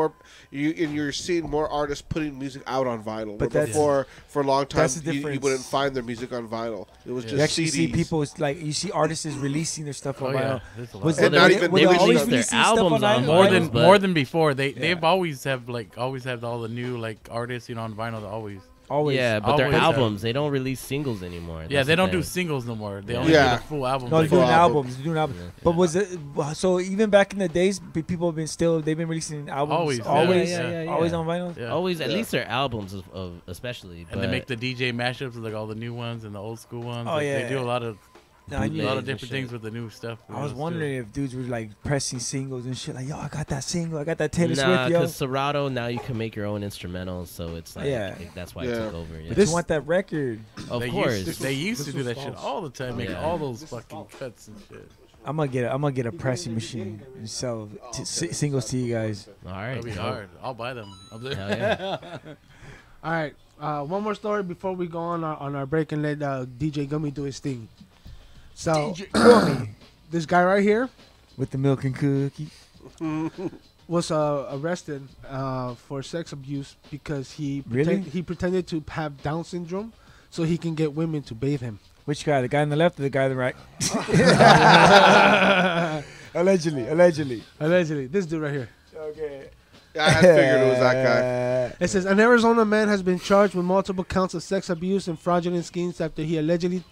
you're seeing more artists putting music out on vinyl. But Where that's- before, for a long time, that's the you difference. wouldn't find their music on vinyl. It was You just actually CDs. see people like you see artists releasing their stuff on Oh, yeah. vinyl. There's a lot. Was And they, not were even- were they always release their releasing stuff albums on on vinyl? more vinyl, than but- more than before. They've always have always had all the new artists on vinyl. Always. Always. Yeah, but their Always have. albums, they don't release singles anymore. Yeah, That's they the don't do thing. singles no more. They Yeah. only Yeah. do the full album. No, they're Full doing album. albums. They're doing albums. Yeah. But was it so? Even back in the days, people have they've been releasing albums Always, yeah. always, Yeah. always on vinyl. Yeah. Always, at Yeah. least their albums, especially. And they but- make the DJ mashups with all the new ones and the old school ones. Oh, yeah. They do a lot of No, I, Bootleg. knew, a lot of and different shit. things with the new stuff. I was wondering if dudes were like pressing singles and shit. Like, yo, I got that single. I got that Taylor Nah, Swift, yo. because Serato, now you can make your own instrumentals, so it's like, Yeah. that's why Yeah. it took over. Yeah. But you want that record? Of they course. Used, they used to this do was that shit false. all the time, make Yeah. all those fucking cuts and shit. I'm gonna get a pressing machine and sell singles to you guys. All right. That'd be dope. hard. I'll buy them. Hell yeah. All right. One more story before we go on our break and let DJ Gummy do his thing. So this guy right here With the milk and cookie. was arrested for sex abuse because he Really? he pretended to have Down syndrome so he can get women to bathe him. Which guy? The guy on the left or the guy on the right? Allegedly. Allegedly, this dude right here. Okay. Yeah, I figured it was that guy. It says an Arizona man has been charged with multiple counts of sex abuse and fraudulent schemes after he allegedly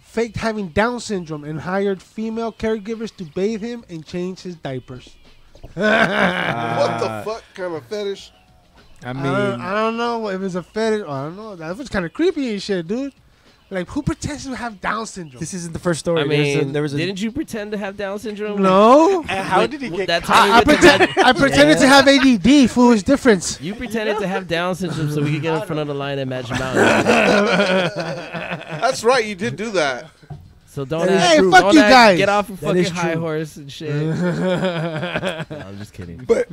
faked having Down syndrome and hired female caregivers to bathe him and change his diapers. What the fuck kind of fetish? I mean, I don't know if it's a fetish. I don't know. That was kind of creepy and shit, dude. Like, who pretends to have Down syndrome? this isn't the first story. I mean, there was a didn't you pretend to have Down syndrome? No. And how did he get That's caught? how you I pretended to have ADD. Foolish difference. You pretended to have Down syndrome so we could get in front of the line at Magic Mountain. That's right. You did do that. So don't Hey, act, fuck don't you act- guys. get off your That fucking is high true. horse and shit. No, I'm just kidding. But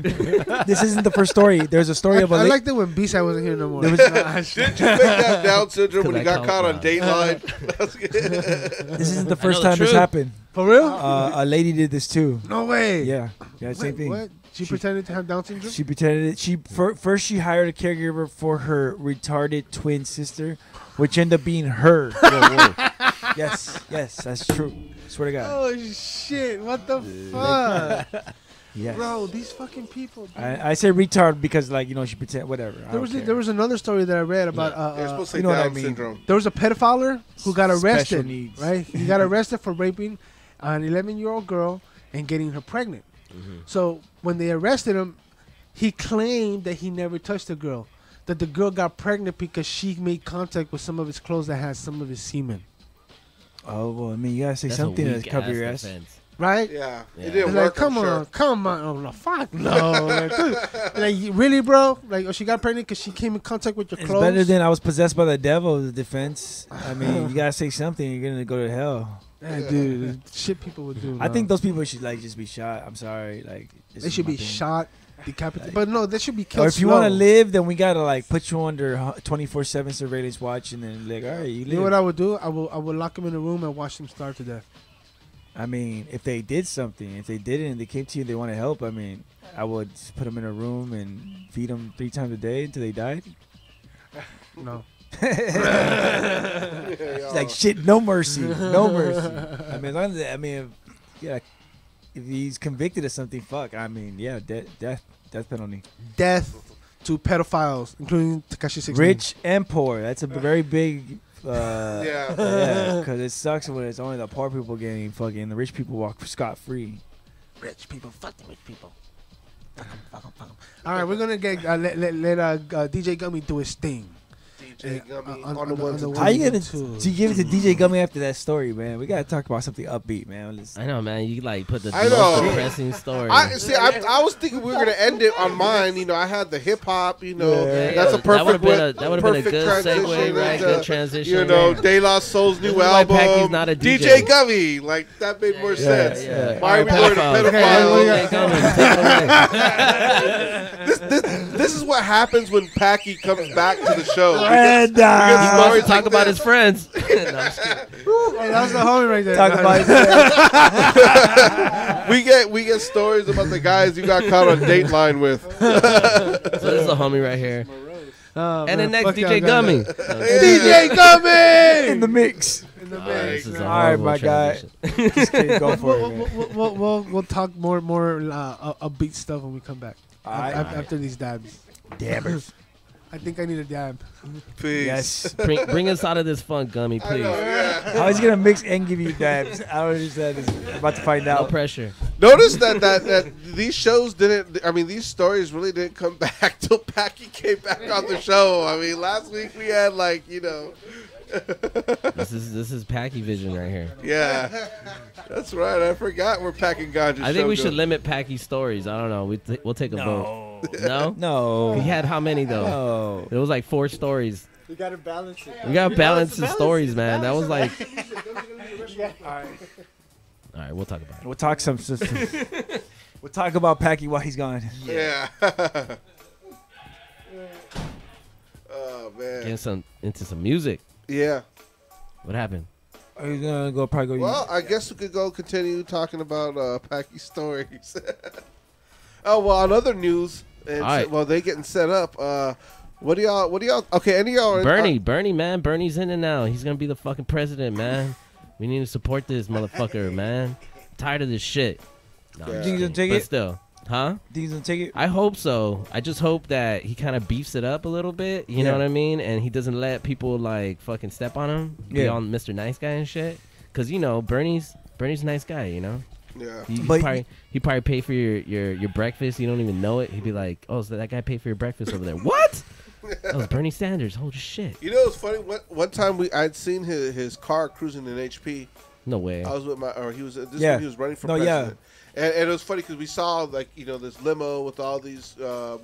this isn't the first story. There's a story of a I lady. liked it when B-side wasn't here no more. Did you fake that Down syndrome when you 'Cause I got caught on called Dateline? This isn't the first the time this truth. happened. For real? A lady did this too. No way. Yeah, same Wait, thing. what? She pretended to have Down syndrome? She pretended it. First she hired a caregiver for her retarded twin sister, which ended up being her. Yes, that's true. Swear to God. Oh, shit. What the fuck? Yes. Bro, these fucking people. Dude. I say retard because she pretend whatever. I There don't was care. there was another story that I read about You're supposed to say you know what I Down mean. syndrome. there was a pedophile who got Special arrested, needs. right? He got arrested for raping an 11-year-old girl and getting her pregnant. So when they arrested him, he claimed that he never touched the girl, that the girl got pregnant because she made contact with some of his clothes that had some of his semen. Oh well, I mean you gotta say That's something a to weak cover ass your ass. defense. Right? Yeah, Yeah. it didn't It's work. like, come I'm on, sure. come on. Oh, no, fuck no. Like, dude, like, really, bro? Like, oh, she got pregnant because she came in contact with your It's clothes? better than I was possessed by the devil. The defense. I mean, you gotta say something. You're gonna go to hell. Yeah, dude, shit people would do. I no. think those people should just be shot. I'm sorry, this They is should my be thing. shot, decapitated. But no, they should be killed Or if you slow. want to live, then we gotta put you under 24/7 surveillance watch, and then all right, you You live. know what I would do? I would lock them in a room and watch them starve to death. I mean, if they did something, if they didn't, and they came to you, and they want to help. I mean, I would just put them in a room and feed them 3 times a day until they died. No. It's like shit, no mercy, no mercy. I mean, as long as, if he's convicted of something, fuck. I mean, yeah, death penalty. Death to pedophiles, including Tekashi 16. Rich and poor. That's a very big. Yeah. Yeah, because it sucks when it's only the poor people getting fucking. The rich people walk scot free. Rich people. Fuck the rich people. Fuck 'em, fuck 'em, fuck 'em. All right, we're going to get let DJ Gummy do his thing. DJ Gummy on on the ones and How you gonna twos. give it to DJ Gummy after that story, man? We gotta talk about something upbeat, man. I know, man. You put the I most know. depressing story. I was thinking we were gonna end it on mine. You know, I had the hip hop. You know, Yeah. that's a That perfect would've been way. that would have been a good transition segue, right? into, Good transition. You know, man. De La Soul's This new is why Packy's album. not a DJ. DJ Gummy, like that made more sense. yeah. Why are we going to Pedophiles. pedophiles? DJ Gummy, take it away. This is what happens when Packy comes back to the show. And He's supposed stories to talk like about this. his friends. No, I'm just kidding. Hey, that was the homie right there. talk about we get stories about the guys you got caught on Dateline with. So this is a homie right here. Oh, And man, then next, fuck DJ y'all Gummy. guys. DJ Gummy in the mix. in the This mix. is a man. All right, horrible my guy. transition. Just kidding, go for it, man. We'll talk more upbeat stuff when we come back. After these dabs. Dabbers. I think I need a dab. Peace. Yes. Bring us out of this funk, Gummy, I please. know, yeah. How is he gonna mix and give you dabs? I don't understand this. I'm about to find No out. pressure. Notice that these shows didn't. I mean, these stories really didn't come back till Packy came back on the show. I mean, last week we had This is Packy Vision right here. yeah, that's right. I forgot we're packing ganja. I think we should limit Packy's stories. I don't know. We'll take a vote. No? No. He had how many though? No. It was like 4 stories. You gotta balance it. We got balance the stories, man. That was like. All right, we'll talk about it. We'll talk some system. We'll talk about Packy while he's gone. Yeah. Oh man. Getting into some music. Yeah. What happened? Are you gonna go probably go? Well, I guess we could go continue talking about Packy stories. Oh well, on other news, and All right. while they getting set up, what do y'all? Okay, any of y'all? Bernie, man. Bernie's in it now. He's gonna be the fucking president, man. We need to support this motherfucker, man. Tired of this shit. No, I'm Yeah. just Think he's gonna kidding. take But it? still, huh? Think he's gonna take it? I hope so. I just hope that he kind of beefs it up a little bit. You know Yeah. what I mean? And he doesn't let people like fucking step on him. Be Yeah. on Mr. Nice Guy and shit. because Bernie's a nice guy. Yeah. He probably pay for your breakfast. You don't even know it. He'd be like, "Oh, so that guy paid for your breakfast over there?" What? That was Bernie Sanders. Holy shit! You know what's funny? One time I'd seen his car cruising in HP. No way. I was with he was when he was running for No, president. And it was funny because we saw like this limo with all these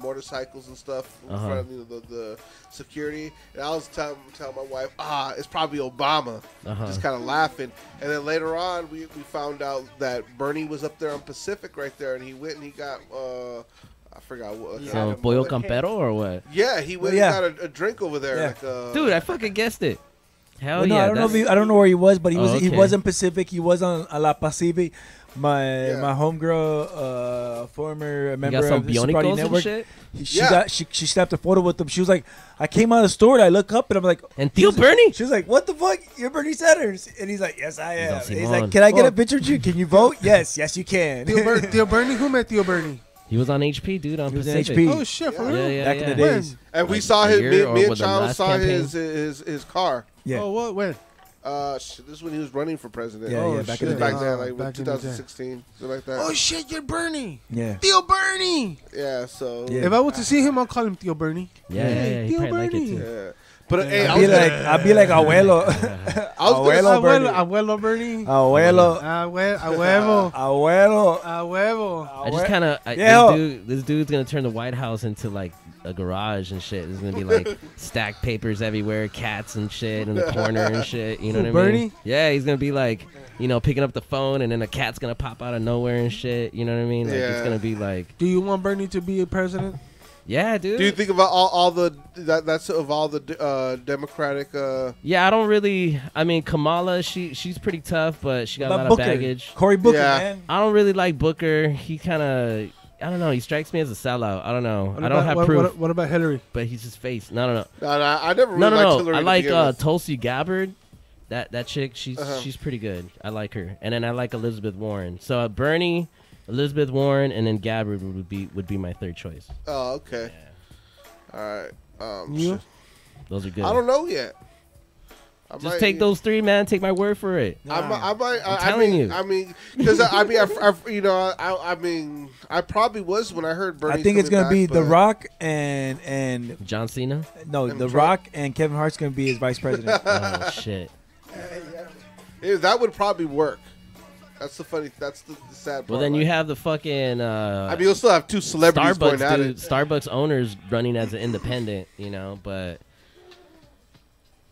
motorcycles and stuff in front of the security, and I was telling my wife, it's probably Obama, just kind of laughing. And then later on, we found out that Bernie was up there on Pacific right there, and he went and he got I forgot what. So Pollo Campero or what? Yeah, he went. He got a drink over there. Yeah. Like, Dude, I fucking guessed it. Hell no, yeah! I don't know where he was, but he was okay. he was in Pacific. He was on La Pacific. My homegirl, former member got some of the Sobriety Bionicles and Network. shit. She snapped a photo with him. She was like, I came out of the store and I look up and I'm like, And Theo Bernie. She was like, what the fuck? You're Bernie Sanders. And he's like, yes, I am. He's He's Simon. like, can I get a picture of you? Can you vote? Yes, you can. Theo Bernie? Who met Theo Bernie? He was on HP, dude. On He was in Pacific. HP. Oh, shit, for Yeah, real? yeah, Back in the yeah. days. and we Like saw a his year or me and with the Charles last saw campaign? his car. Yeah. Oh, what? When? This is when he was running for president. Yeah, back in the back day. then, like Back in the day. 2016, something like that. Oh, shit, you're Bernie. Yeah. Theo Bernie. Yeah, so Yeah. If I was to see him, I'll call him Theo Bernie. Yeah, he Theo probably like it Bernie. too. yeah. But hey, I'd be like abuelo. I was gonna Abuelo Bernie. Abuelo Bernie. Abuelo. Abuelo. Abuelo. Abuelo. I just kind of Yeah. this dude's gonna turn the White House into like a garage and shit. There's gonna be like stacked papers everywhere, cats and shit in the corner and shit. You know Who, what I mean? Bernie? Yeah, he's gonna be like, picking up the phone and then a cat's gonna pop out of nowhere and shit. You know what I mean? Like it's Yeah. gonna be like, Do you want Bernie to be a president? yeah, dude. Do you think about all the that's of all the Democratic? Yeah, I don't really. I mean, Kamala, she's pretty tough, but she got a lot Booker. of baggage. Cory Booker, Yeah. man. I don't really like Booker. He kind of, I don't know. He strikes me as a sellout. I don't know. What I don't about- have what, proof, What about Hillary? but he's just face. No. No, I never really No, liked no. Hillary. I to like begin with. Tulsi Gabbard. That chick, she's Uh-huh. she's pretty good. I like her. And then I like Elizabeth Warren. So Bernie, Elizabeth Warren, and then Gabbard would be my third choice. Oh, okay. All right. You? Those are good. I don't know yet. I Just might- take those three, man. Take my word for it. I might. I'm telling you. I mean, because I mean, I probably was when I heard Bernie. I think it's gonna be The Rock and John Cena. no, And The Trump. Rock and Kevin Hart's gonna be his vice president. Oh shit. That would probably work. That's the funny. That's the sad part. Well, then you have the fucking. I mean, you'll still have two celebrities going Starbucks at dude, it. Starbucks owners running as an independent, but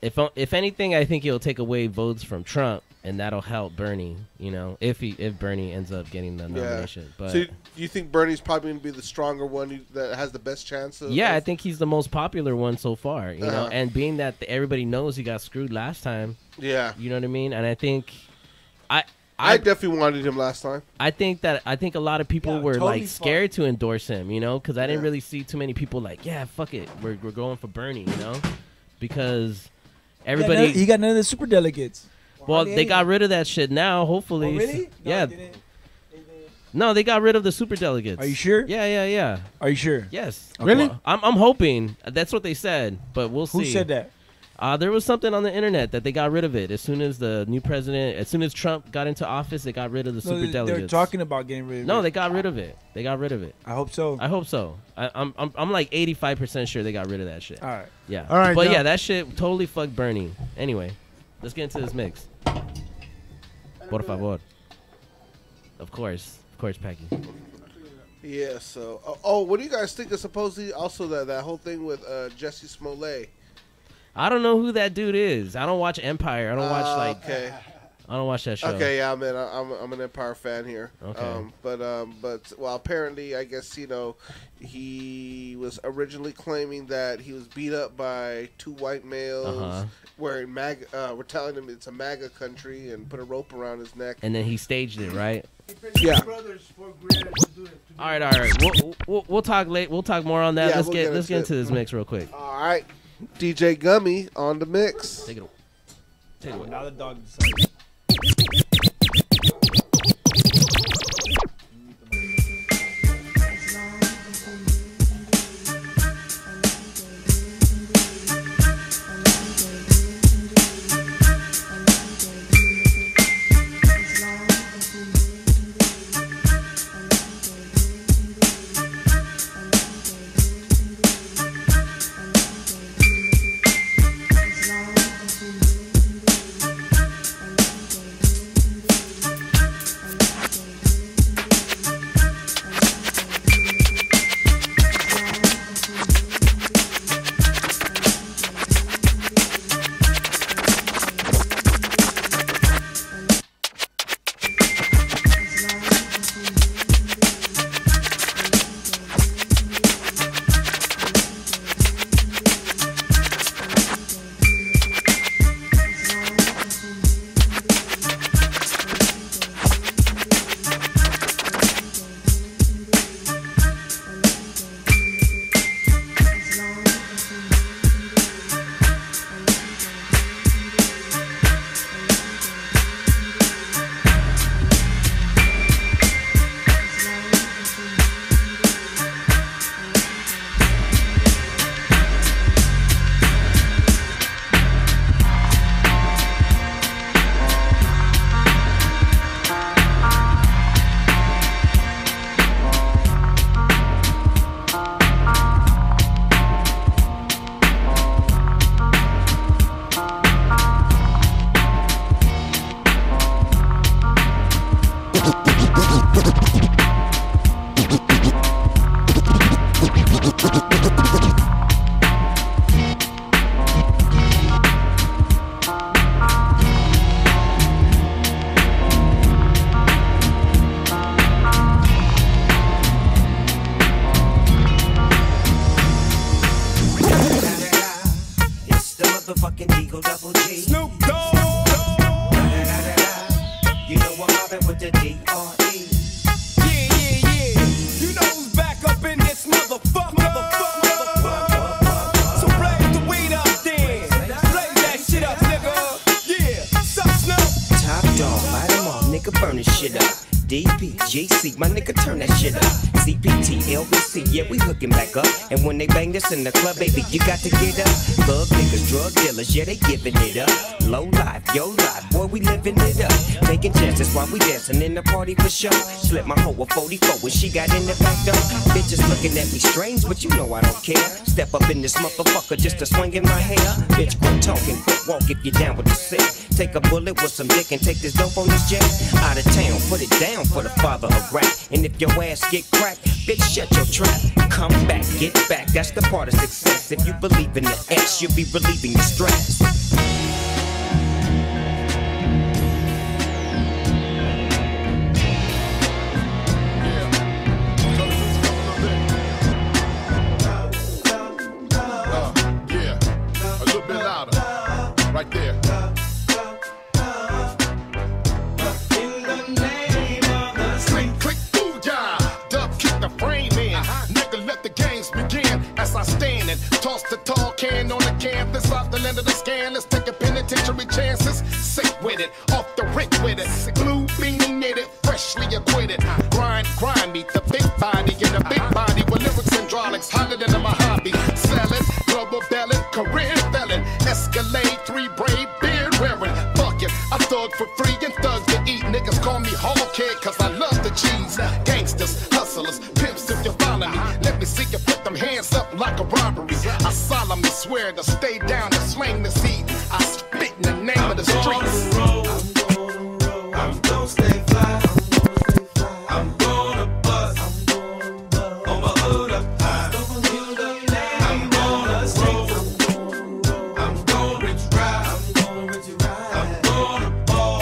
if anything, I think it'll take away votes from Trump, and that'll help Bernie, if Bernie ends up getting the nomination. But So you think Bernie's probably going to be the stronger one that has the best chance? yeah, I think he's the most popular one so far, Uh-huh. and being that everybody knows he got screwed last time, Yeah, you know what I mean, and I think I definitely wanted him last time. I think a lot of people Yeah, were totally like scared to endorse him, because I didn't Yeah. really see too many people like, yeah, fuck it, we're going for Bernie, because everybody. He got none of the super delegates. Well, they got rid of that shit now. Hopefully, Oh, really? No, yeah. they didn't. No, they got rid of the super delegates. Are you sure? Yeah. Are you sure? Yes. Really? Well, I'm hoping. That's what they said, but we'll see. Who said that? There was something on the internet that they got rid of it as soon as the new president, as soon as Trump got into office, they got rid of the super They're delegates. talking about getting rid of it. No, they got rid of it. They got rid of it. I hope so. I hope so. I'm like 85% sure they got rid of that shit. All right. Yeah. All right, But now- yeah, that shit totally fucked Bernie. Anyway, let's get into this mix. Por favor. Of course, Packy. Yeah. So, what do you guys think of supposedly also that whole thing with Jesse Smollett? I don't know who that dude is. I don't watch Empire. I don't watch Okay. I don't watch that show. Okay, yeah, man, I'm an Empire fan here. Okay. But well, apparently, I guess he was originally claiming that he was beat up by two white males Uh-huh. wearing MAGA. We're telling him it's a MAGA country and put a rope around his neck. And then he staged it, right? Yeah. All right. We'll talk late. We'll talk more on that. Yeah, let's we'll get get into into this mix real quick. All right, DJ Gummy on the mix. Take it away. Take it away. Now the dog decided. Mobbing with the D.R.E. Yeah. You know who's back up in this motherfucker. So blaze the weed up then. Blaze that shit up, nigga. Yeah. Sup, Snoop? Top dog, light 'em off, nigga, burn this shit up. DP, JC, my nigga, turn that shit up. CPT, LBC, yeah, we hooking back up. And when they bang this in the club, baby, you got to get up. Thug niggas, drug dealers, yeah, they giving it up. Low life, yo life, boy, we living it up. Taking chances while we dancing in the party for show. Slip my hoe a 44 when she got in the back door. Bitches looking at me strange, but you know I don't care. Step up in this motherfucker just to swing in my hair. Bitch, quit talking, quit walk if you're down with the sick. Take a bullet with some dick and take this dope on this jet. Out of town, put it down for the father of rap. And if your ass get cracked, bitch, shut your trap. Come back, get back, that's the part of success. If you believe in the X, you'll be relieving the stress. A little bit louder, right there. As I stand and toss the tall can on the campus off the land of the scan. Let's take a penitentiary chances. Sick with it, off the rick with it. Blue beanie knitted, freshly acquitted. Grind, meet the big body in the big body with lyrics hydraulics hotter than my hobby. Selling, global belling, career felon. Escalade, 3 braid, beard wearing. Fuck it, I thug for free and thugs to eat. Niggas call me hog head cause I love the cheese. Gangsters, hustlers, pimps if you follow me. Let me see you put them hands up like a robbery. I solemnly swear to stay down and slang this heat. I spit in the name of the streets. I'm gonna stay fly. I'm gonna bust. On my hood up high. I'm gonna roll. I'm gonna rich ride. I'm gonna ball.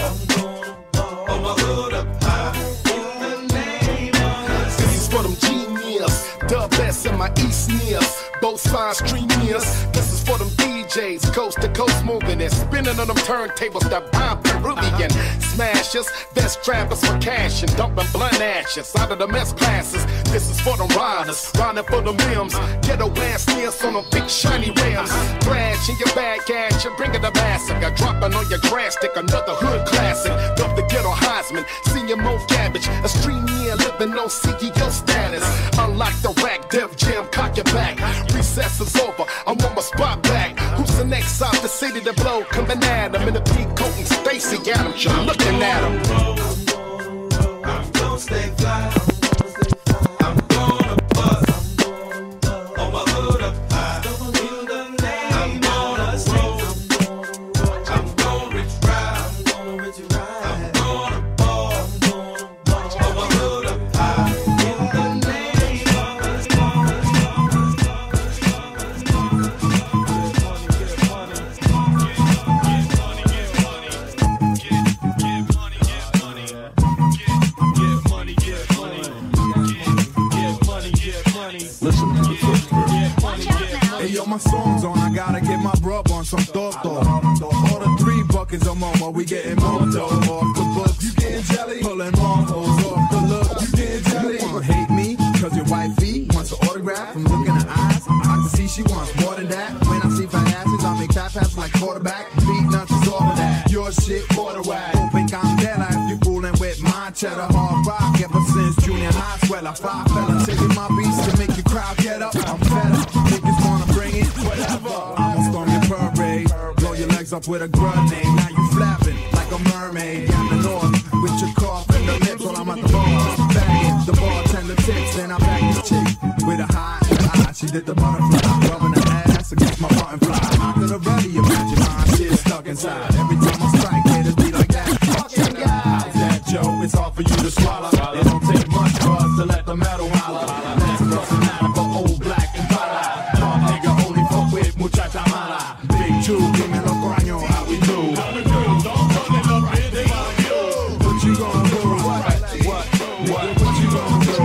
On my hood up high. In the name of This is for them genius, the best in my East nears. Both sides stream nears. This is for them DJs, coast to coast moving and spinning on them turntables that bomb Peruvian smashers. Best trappers for cash and dumping blunt ashes out of the mess classes. This is for them riders, riding for them limbs. Ghetto blast nears on them big shiny rims. Crash in your bag cash and bring it a massacre. Dropping on your grass stick, another hood classic. Dump the ghetto Heisman, senior Mo Cabbage. A stream near living on CEO status. Unlock the rack, Def Jam, cock your back. Recess is over, I want my spot back. Who's the next out the city to blow? Coming at him in the pink coat and Stacy Adams, you're looking at him. I'm gonna stay fly. I'm gonna bust. On my hood up high. I'm gonna roll. I'm gonna rich ride. I'm gonna ball. On my hood up high. In the name Listen to the first verse. Hey yo, my song's on. I gotta get my brub on some thought though. Order 3 buckets of more, we getting more dough off the books. You getting jelly? Pulling more hoes off the look. You getting jelly? You wanna hate me? Cause your wifey wants an autograph. From looking in her eyes, I can see she wants more than that. When I see fat asses, I make fat passes like quarterback. Beat nuts is all of that. Your shit, quarter whack. Don't think I'm dead if you fooling with my cheddar hard rock. Ever since junior high, swell I 5 fella. Taking my beats to make your crowd get up. I'm fed up. Niggas wanna bring it, whatever. I'ma storm your parade. Blow your legs up with a grenade. Now you flapping like a mermaid. Down the north with your cough and the lips while I'm at the bar. Bagging the bartender tips. Then I bag this chick with a high eye. She did the butterfly. Rubbing her ass against my button fly. I could already imagine my shit stuck inside. Every time I strike, it'll be like that. Fucking guy. How's that, Joe? It's hard for you to swallow. It don't take much for us to let the metal holler. That's doesn't matter for old black and para. Dog nigga only fuck with muchacha mala. Big two, give me lo coño, how we do? How we do? Don't run it up in the What you gonna do? What you gonna do?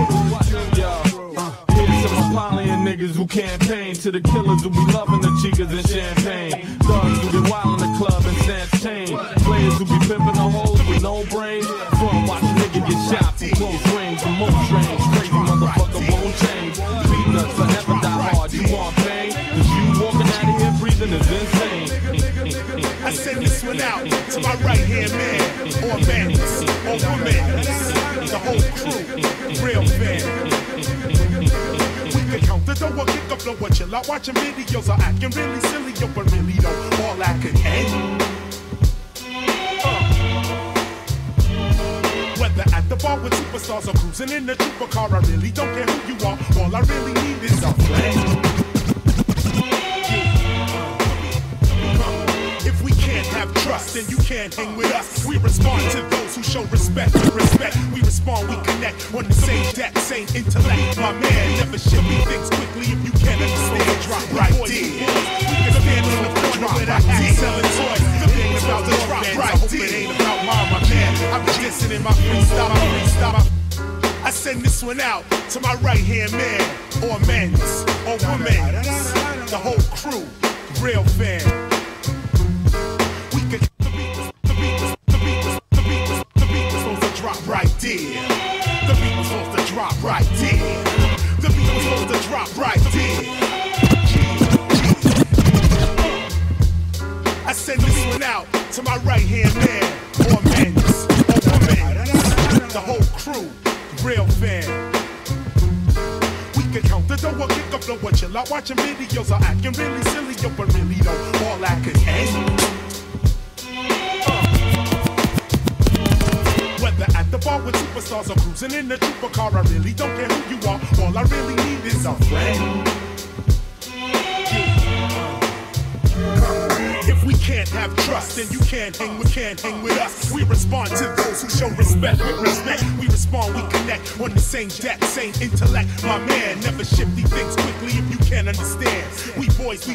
Here's some Apollyon niggas who campaign to the killers who be loving the chicas and champagne. Thugs who get wild in the club and sans chain. Players who be pimping the hoes with no brains. From watch a nigga get shot from close range and more strange. Crazy motherfucker won't change. Peanuts forever die hard. You want pain? Cause you walking out of here breathing is insane. I send this one out to my right hand man, or men, or women, the whole crew, real fan. We can count the dough, kick up the what you like, watching videos or acting really silly, yo, but really don't all I can end. Whether at the bar with superstars or cruising in the trooper car, I really don't care who you are. All I really need is a friend. If we can't have trust, then you can't hang with us. We respond to those who show respect and respect. We respond, we connect on the same deck, same intellect. My man, never ship me things quickly if you can't understand. Drop right there. We can stand on the corner with our hats selling toys. The thing about the drop right there. I hope it ain't about mine, my man. I'm dancing in my freestyle. I send this one out to my right hand man, or men's, or women's, the whole crew, real fan. The beat was supposed to drop right there. The beat was supposed to drop right there. The beat was supposed to drop right there. I send this one out to my right hand man, or men's, or women's, the whole crew, real fan. We can count the dough or kick up the what you like, watching videos or acting really silly, yo, but really don't all I can end. Whether at the bar with superstars or cruising in the trooper car, I really don't care who you are. All I really need is a friend. If we can't have trust, then you can't hang with us. We respond to those who show respect with respect. We respond, we connect on the same deck, same intellect. My man, never shifty things quickly if you can't understand. We boys,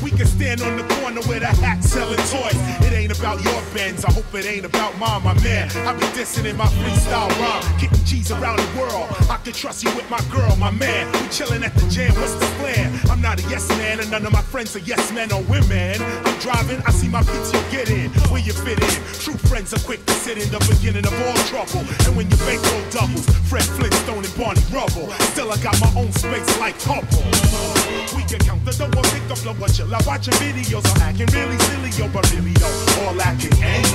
we can stand on the corner with a hat selling toys. It ain't about your Benz, I hope it ain't about mine, my man. I be dissing in my freestyle rhyme, getting G's around the world. I can trust you with my girl, my man. We chilling at the jam, what's the plan? I'm not a yes man, and none of my friends are yes men or women. I'm driving, I see my beats, you get in, where you fit in. True friends are quick to sit in the beginning of all trouble. And when your bankroll doubles, Fred Flintstone and Barney Rubble. Still I got my own space like Hubble. We can count the dough or pick up the what you love, watching videos or acting really silly, yo, but really don't all I can end.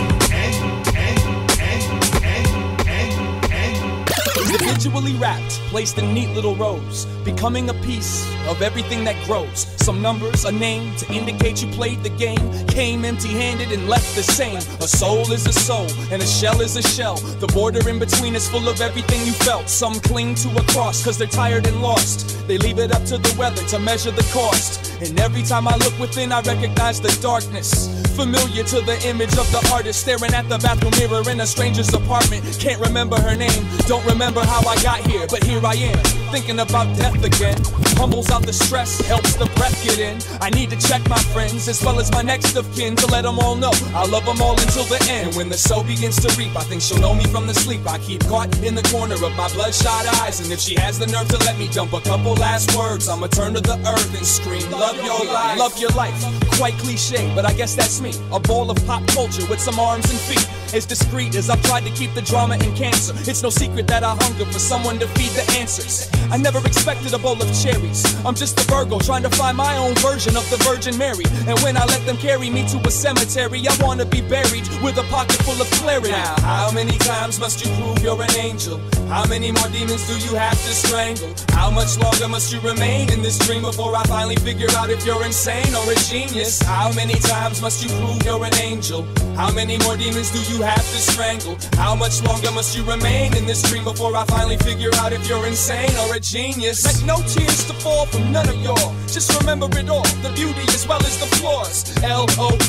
Individually wrapped, placed in neat little rows, becoming a piece of everything that grows. Some numbers, a name to indicate you played the game. Came empty-handed and left the same. A soul is a soul, and a shell is a shell. The border in between is full of everything you felt. Some cling to a cross cause they're tired and lost. They leave it up to the weather to measure the cost. And every time I look within, I recognize the darkness. Familiar to the image of the artist, staring at the bathroom mirror in a stranger's apartment. Can't remember her name, don't remember how I got here, but here I am, thinking about death again. Humbles out the stress, helps the breath get in. I need to check my friends as well as my next of kin to let them all know I love them all until the end. And when the soul begins to reap, I think she'll know me from the sleep. I keep caught in the corner of my bloodshot eyes, and if she has the nerve to let me dump a couple last words, I'ma turn to the earth and scream, love your life. Love your life, quite cliche, but I guess that's me. A ball of pop culture with some arms and feet. As discreet as I've tried to keep the drama and cancer, it's no secret that I hunger for someone to feed the answers. I never expected a bowl of cherries. I'm just a Virgo trying to find my own version of the Virgin Mary. And when I let them carry me to a cemetery, I want to be buried with a pocket full of clarity. Now, how many times must you prove you're an angel? How many more demons do you have to strangle? How much longer must you remain in this dream before I finally figure out if you're insane or a genius? How many times must you prove you're an angel? How many more demons do you have to strangle? How much longer must you remain in this dream before I finally figure out if you're insane or a genius? Like no tears to fall from none of y'all. Just remember it all, the beauty as well as the flaws. L-O-V-E-L-I-F-E.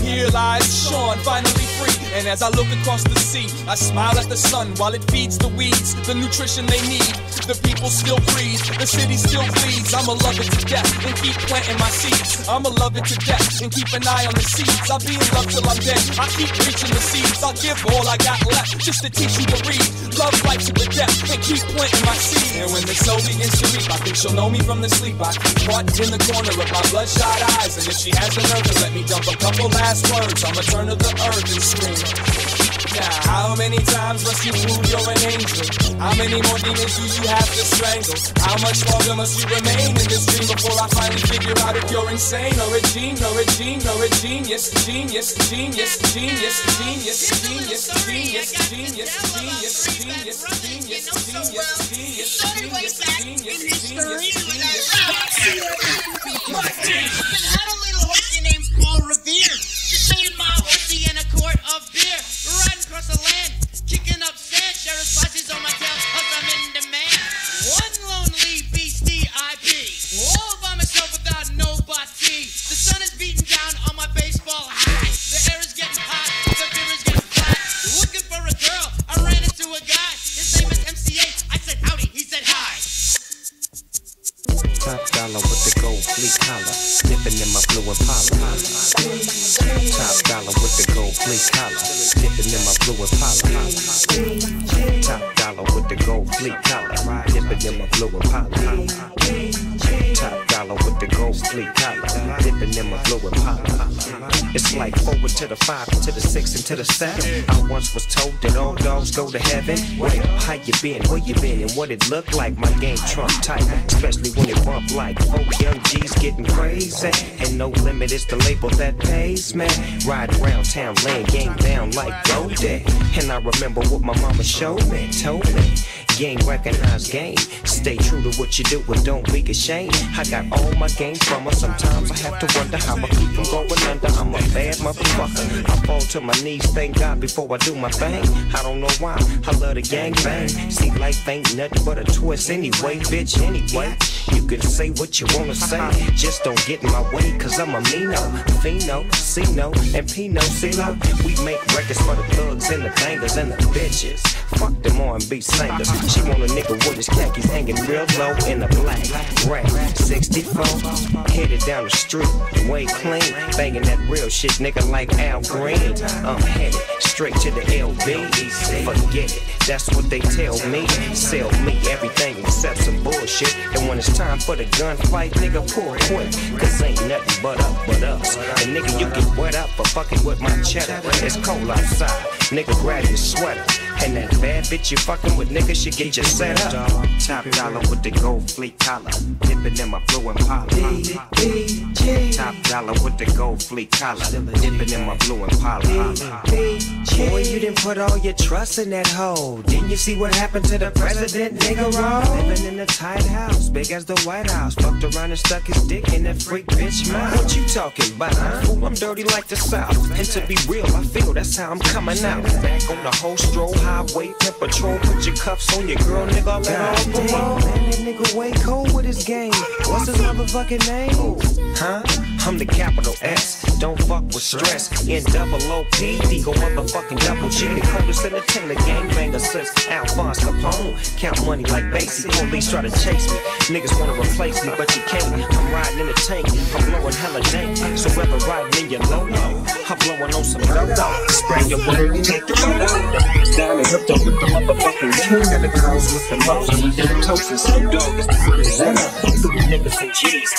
Here lies Sean, finally free. And as I look across the sea, I smile at the sun while it feeds the weeds the nutrition they need. The people still breathe, the city still bleeds. I'ma love it to death and keep planting my seeds. I'ma love it to death and keep an eye on the seeds. I'll be in love till I'm dead. I keep reaching the seeds. I'll give all I got left just to teach you to read. Love life to the death and keep planting my seeds. And when the soul begins to reap, I think she'll know me from the sleep. I keep caught in the corner of my bloodshot eyes, and if she has the nerve to let me dump a couple last words, I'ma turn to the earth and scream. Now, how many times must you prove you're an angel? How many more demons do you have to strangle? How much longer must you remain in this dream before I finally figure out if you're insane or a genius, or a genius, or a genius, genius, genius, genius, genius, genius, genius, genius, genius, genius, genius, genius, Had a little horsey named Paul Revere. Just me and my horsey in a quart of beer. Riding across the land, kicking up sand. Sheriff's posse's on my tail, 'cause I'm in demand. One lonely beastie I be. All by myself without nobody. The sun is beating down on my baseball hat. The air is getting hot, the beer is getting flat. Looking for a girl, I ran into a guy. His name is MCA. I said howdy, he said hi. Top dollar with the gold fleece collar, dipping in my blue Impala. Top dollar with the gold fleece collar, dipping in my blue Impala. Top dollar with the gold fleece collar, dipping in my blue Impala. Top dollar with the gold fleece collar, dipping in my blue Impala. It's like forward to the 5, to the 6, and to the 7. I once was told that all dogs go to heaven. Well, how you been, where you been, and what it looked like? My game trump tight, especially when it bump like 4 young G's getting crazy. And no limit is the label that pays, man. Ride around town, laying game down like Goldie. And I remember what my mama showed me, told me. Game recognized game. Stay true to what you do and don't be ashamed. I got all my game from her. Sometimes I have to wonder how I keep from going under. I'm a bad motherfucker. I fall to my knees, thank God, before I do my thing. I don't know why, I love the gang bang. See, life ain't nothing but a twist anyway, bitch, anyway. You can say what you wanna say, just don't get in my way, 'cause I'm a Mino, Fino, Cino, and Pino, Cino. We make records for the thugs and the bangers and the bitches. Fuck them R&B singers. She want a nigga with his khakis hanging real low in a black rap 64. Headed down the street, way clean, banging that real shit, nigga, like Al Green. I'm headed straight to the LB. Forget it, that's what they tell me. Sell me everything except some bullshit. And when it's time for the gunfight, nigga, pull quick, 'cause ain't nothing but us. And nigga, you get wet up for fucking with my cheddar. It's cold outside, nigga, grab your sweater. And that bad bitch you fucking with, nigga, should get you set up. Top dollar with the gold fleece collar, dipping in my blue Impala. Top dollar with the gold fleece collar, dipping in my blue Impala. Boy, you didn't put all your trust in that hoe. Didn't you see what happened to the president, nigga? Living in a tight house, big as the White House. Fucked around and stuck his dick in that freak bitch mouth. What you talking about? Fool, I'm dirty like the South. And to be real, I feel that's how I'm coming out. Back on the whole stroll highway, pimp patrol, put your cuffs on your girl, nigga, let her off the road. Man, that nigga way cold with his game. What's his motherfucking name? Huh? I'm the capital S, don't fuck with stress. NOOP, Digo motherfucking double G. The coldest entertainer, gangbanger since Alphonse Capone. Count money like Basie, police try to chase me. Niggas wanna replace me, but you can't. I'm riding in a tank, I'm blowing hella dank. So whether riding in your low-low, I'm blowing on some dough. Spray your word, take the photo. The hands down and hooked up with the motherfucking king. And the girls with the most. And the toast and Snoop Dogg is the representative. Through the niggas and G's.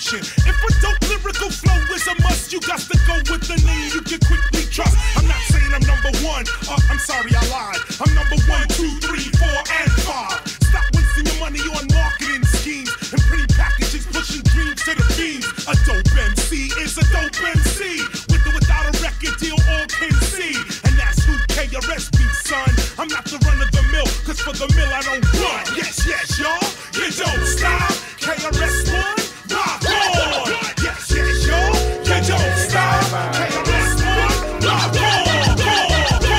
If a dope lyrical flow is a must, you got to go with the name. You can quickly trust. I'm not saying I'm number one. I'm sorry, I lied. I'm number 1, 2, 3, 4, and 5. Stop wasting your money on marketing schemes and pretty packages pushing dreams to the beams. A dope MC is a dope MC. With or without a record deal, all can see. And that's who KRS be, son. I'm not the run of the mill, cause for the mill I don't run. Yes, yes, y'all, you don't stop. KRS-One, rock on. Yes, yes, y'all, you don't stop. KRS-One, rock on.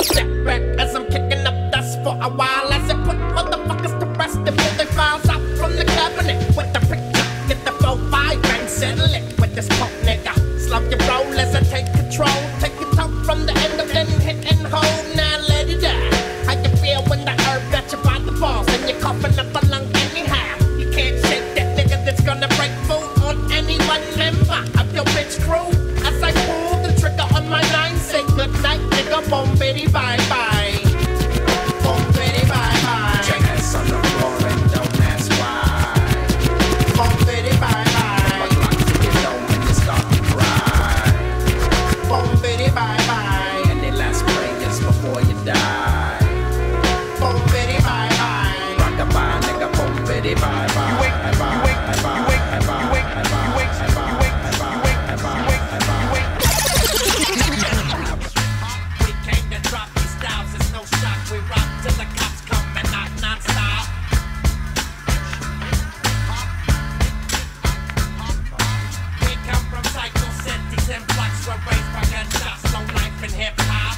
Step back as I'm kicking up dust for a while as I put motherfuckers to rest and pull their files out from the cabinet with the picture. Get the 4-5 and settle it with this punk nigga. Slump your roll as I take control. Take it out from the end of then hit and hold. Now let it die. How you feel when the herb got you by the balls and you're coughing up a lung anyhow? You can't shake that nigga that's gonna break food on any one member of your bitch crew. As I pull the trigger on my 9, say good night, nigga. Boom, bitty, bye bye. Boom, bitty, bye bye. Check ass on the floor and don't ask why. Boom, bitty, bye bye. But lock to your dome when you start to cry. Boom, bitty, bye bye. And they last prayers before you die. Boom, bitty, bye bye. Rock-a-bye, nigga, boom, bitty, bye bye. You ain't, you ain't, you ain't, you ain't, you ain't, you ain't, you ain't, you ain't. We came to drop these styles, it's no shock. We rock till the cops come and knock non-stop. We come from cycle cities and blocks where raised by gunshots, no life in hip-hop.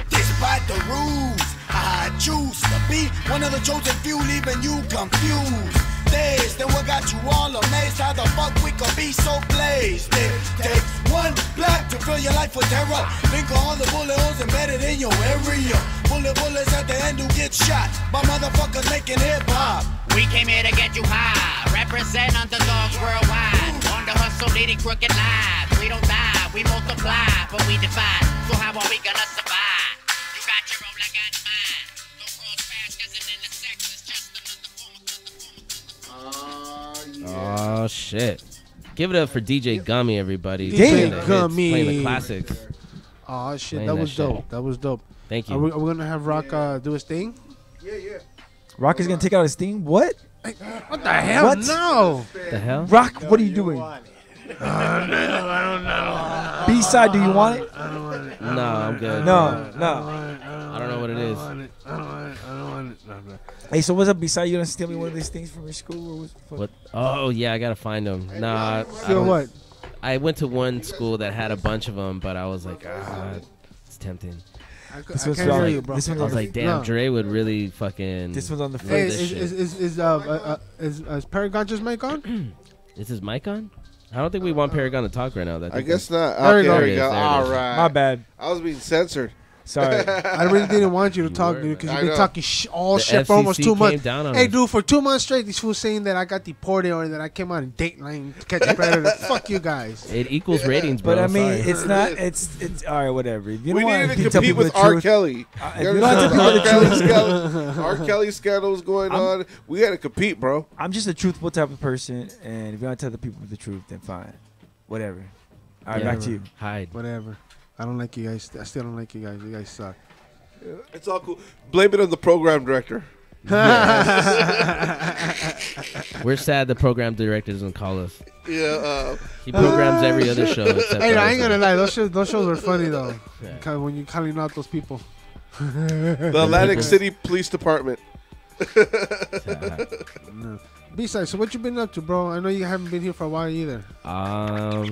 Despite the rules, I choose to be one of the chosen few, leaving you confused. Dazed, then what got you all amazed? How the fuck we could be so blazed? It takes one black to fill your life with terror. Think of all the bullet holes embedded in your area. Bullets at the end who get shot by motherfuckers making hip hop. We came here to get you high, represent underdogs worldwide. On the hustle, leading crooked lives. We don't die, we multiply, but we divide. So how are we gonna survive? You got your own, I got mine. No cross paths, cause an intersex is just another form of Oh shit! Give it up for DJ Gummy, everybody. DJ Playing the hits, Gummy. playing the classics. Oh shit, Playing that that was shit. dope. That was dope. Thank you. Are we gonna have Rock do his thing? Yeah, yeah. Rock is gonna take out his theme. What? What the hell? What? No. The hell? Rock, what are you doing? I don't know. B-side, do you want it? No, I'm good. No. I don't know what it is. I don't want it. No. Hey, so what's up, B-side? You gonna steal me one of these things from your school? Or what's the fuck? What? Oh yeah, I gotta find them. Nah, I Feel don't- what? I went to one school that had a bunch of them, but I was like, it's tempting. This I one's can't on- hear you, bro. this one's I on was the- like, damn, No. Dre would really fucking. This one's on the flip Hey, this shit. is Paragon just mic on? Is his mic on? I don't think we want Paragon to talk right now. I guess not. There Okay, you go. there you go. There it is. All right. My bad. I was being censored. Sorry. I really didn't want you to talk, were, dude, because man. you've I been know. talking all The shit for almost FCC 2 came months. down on Hey, us. dude, for 2 months straight, these fools saying that I got deported or that I came out in Dateline to catch a predator. Fuck you guys. It equals ratings, bro. But I mean, Sorry. it's not. It's all right. Whatever. If you We don't want needed to tell compete people with the R. truth, Kelly. if You you don't understand? tell R. people the Kelly truth, scandal. R. Kelly scandal was going on. We had to compete, bro. I'm just a truthful type of person, and if you want to tell the people the truth, then fine. Whatever. All right, back to you. Hide. Whatever. I don't like you guys. I still don't like you guys. You guys suck. It's all cool. Blame it on the program director. We're sad the program director doesn't call us. Yeah. He programs every other show. Except Hey, I ain't ours. gonna lie. Those shows are funny though. Yeah. When you calling out those people. The Atlantic City Police Department. No. Besides, so what you been up to, bro? I know you haven't been here for a while either.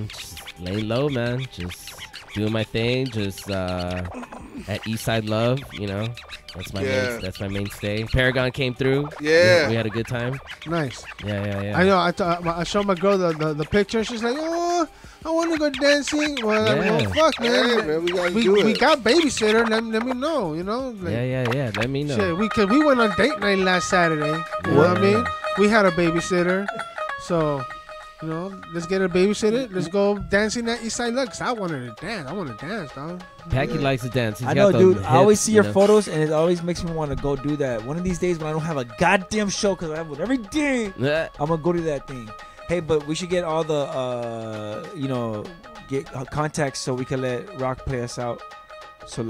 Just laying low, man. Just doing my thing. Just at Eastside Love, you know. That's my mainstay. Paragon came through. Yeah. We had a good time. Nice. Yeah. I know. I showed my girl the picture. She's like, oh, I want to go dancing. Well, I'm like, Yeah. oh, fuck, man. Hey, man, we gotta do it. We got babysitter. Let me know. You know. Like, Yeah. Let me know. Shit, we went on date night last Saturday. You know what I mean? We had a babysitter, so You know, let's get a babysitter. Let's go dancing at East Side Lux. I wanted to dance. I want to dance, dog. Packy likes to dance. He's I got know, the dude. hips, I always see your you know? photos, and it always makes me want to go do that. One of these days when I don't have a goddamn show, because I have one every day, Yeah. I'm gonna go do that thing. Hey, but we should get all the, get contacts so we can let Rock play us out. So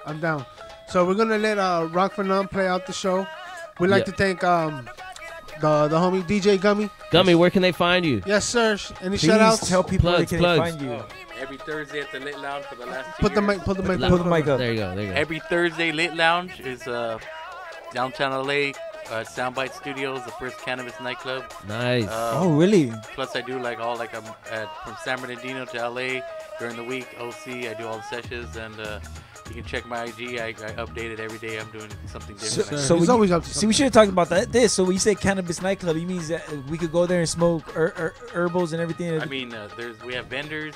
I'm down. So we're gonna let Rock for None play out the show. We'd like to thank the homie DJ Gummy. Gummy, where can they find you? Yes, sir. Any please shout outs? tell people Plugs, where they can plugs. find you. Every Thursday at the Lit Lounge for the last 2 Put the years. mic. Put the mic. Put the mic up. There you go. Every Thursday, Lit Lounge is downtown LA, Soundbite Studios, the first cannabis nightclub. Nice. Oh, really? Plus, I do like I'm from San Bernardino to LA during the week. OC, I do all the sessions, and you can check my IG. I update it every day. I'm doing something different. So He's always up to see, we should have talked about that. So when you say cannabis nightclub, you mean that we could go there and smoke herbals and everything? I mean, we have vendors.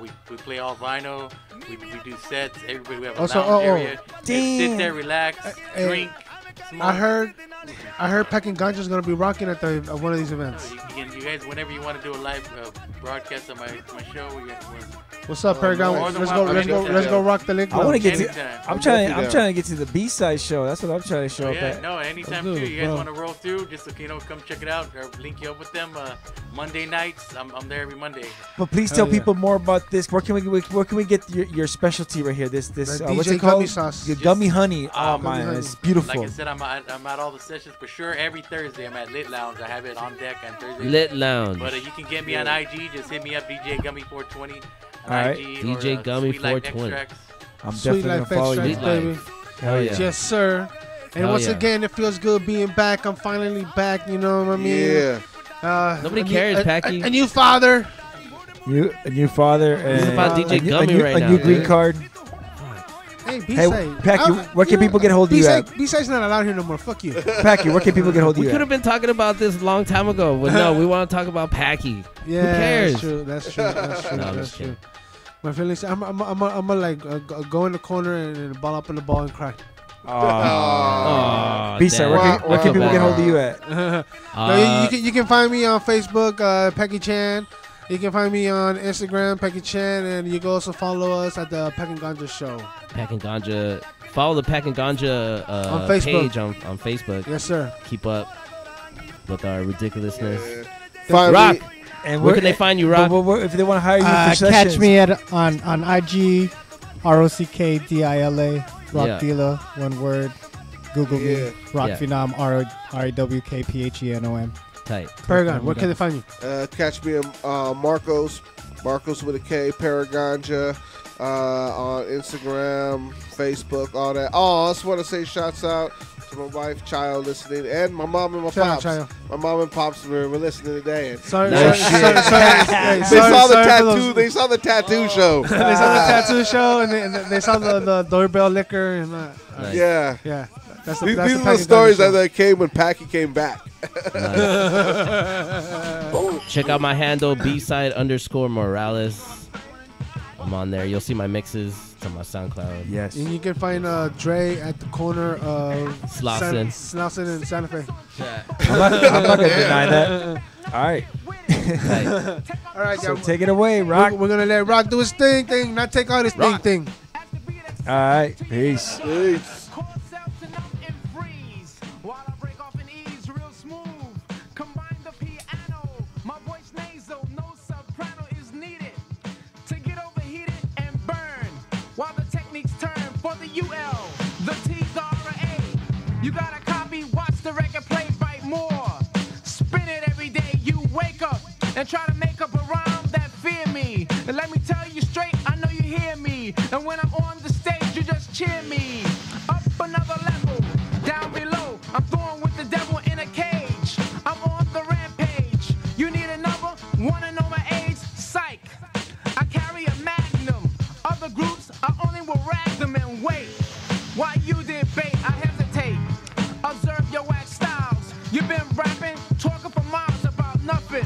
We play all vinyl. We do sets. Everybody, we have a Also, lounge area. Just Damn. sit there, relax, drink, smoke. I heard Peck and Ganja's gonna be rocking at one of these events. You guys, whenever you want to do a live broadcast on my show, What's up, Paragon? more than Let's go. welcome. Let's go rock the link. I want to get to. Anytime. I'm trying to get to the B-side show. That's what I'm trying to show up Yeah, at. no, anytime Let's do too. it, You guys bro. want to roll through? Just come check it out or link you up with them. Monday nights, I'm there every Monday. But please tell Hell yeah. people more about this. Where can we get your specialty right here? This The what's DJ it called? Gummy Sauce. The gummy honey. Oh Gummy man, honey. it's beautiful. Like I said, I'm at all the sessions for sure. Every Thursday, I'm at Lit Lounge. I have it on deck on Thursday. Lit Lounge. But you can get me on IG. Just hit me up, DJ Gummy 420 on All right. IG. DJ or, Gummy Sweet Life 420. Extracts. I'm Sweet definitely Life gonna follow you. Extracts, Sweet baby. Life. Hell yeah. Yes, sir. And Hell once yeah. again, it feels good being back. I'm finally back. You know what I mean? Yeah. Nobody cares, Packy. A new father. A new father. This is And about DJ a new- Gummy a new, right a now, new dude. green card. Hey, Hey, B-side. Packy, where can people get hold of you at? B-side's not allowed here no more. Fuck you. Packy, where can people get hold of We you could at? have been talking about this a long time ago, but no, we want to talk about Packy. Yeah, Who cares? That's true. That's true. That's true. No, I'm That's just true. kidding. My feelings. I'm like go in the corner and ball up in the ball and cry. Aw, B-side, damn. where can people Feel get bad. hold of you at? No, you can find me on Facebook, Pecky Chan. You can find me on Instagram, Pecky Chan, and you can also follow us at the Peck and Ganja Show. Pack and Ganja. Follow the Pack and Ganja On Facebook. page on Facebook. Yes, sir. Keep up with our ridiculousness. Find Rock. me- And Where can they find you, Rock? If they want to hire you for sessions, Catch me on IG, ROCKDILA, Rock Yeah. Dealer, one word. Google Yeah. me, Rock Yeah. Phenom, RAWKPHENOM. Tight. Paragon, where can they find you? Catch me Marcos with a K, Paraganja, on Instagram, Facebook, all that. Oh, I just want to say shouts out to my wife, Child, listening, and my mom and my Shout out, pops. Child. My mom and pops were listening today. And Sorry, No sorry, shit. sorry, sorry, they sorry, saw the sorry for tattoo. those- They saw the tattoo show. They saw the tattoo show and they saw the doorbell liquor and Nice. Yeah. yeah. That's These that's are the Pack and Ganja stories show. that came when Packy came back. Check out my handle, B-side_Morales. I'm on there. You'll see my mixes. It's on my SoundCloud. yes. And you can find Dre at the corner of Slauson. Slauson and Santa Fe. I'm not gonna deny that. All right. All right, So guys. take it away, Rock. We're gonna let Rock do his thing, not take out his Rock. thing. All right. Peace. Peace. While the techniques turn for the UL, the T's are A. You gotta copy, watch the record play, write more. Spin it every day, you wake up and try to make up a rhyme that fear me. And let me tell you straight, I know you hear me. And when I'm on the stage, you just cheer me. Up another level, down below, I'm throwing with the devil in a cage. I'm on the rampage. You need another, wanna know my age? Psych. I carry a magnum. Other groups, I only will rag them and wait. While you debate, I hesitate. Observe your wax styles. You've been rapping, talking for miles about nothing.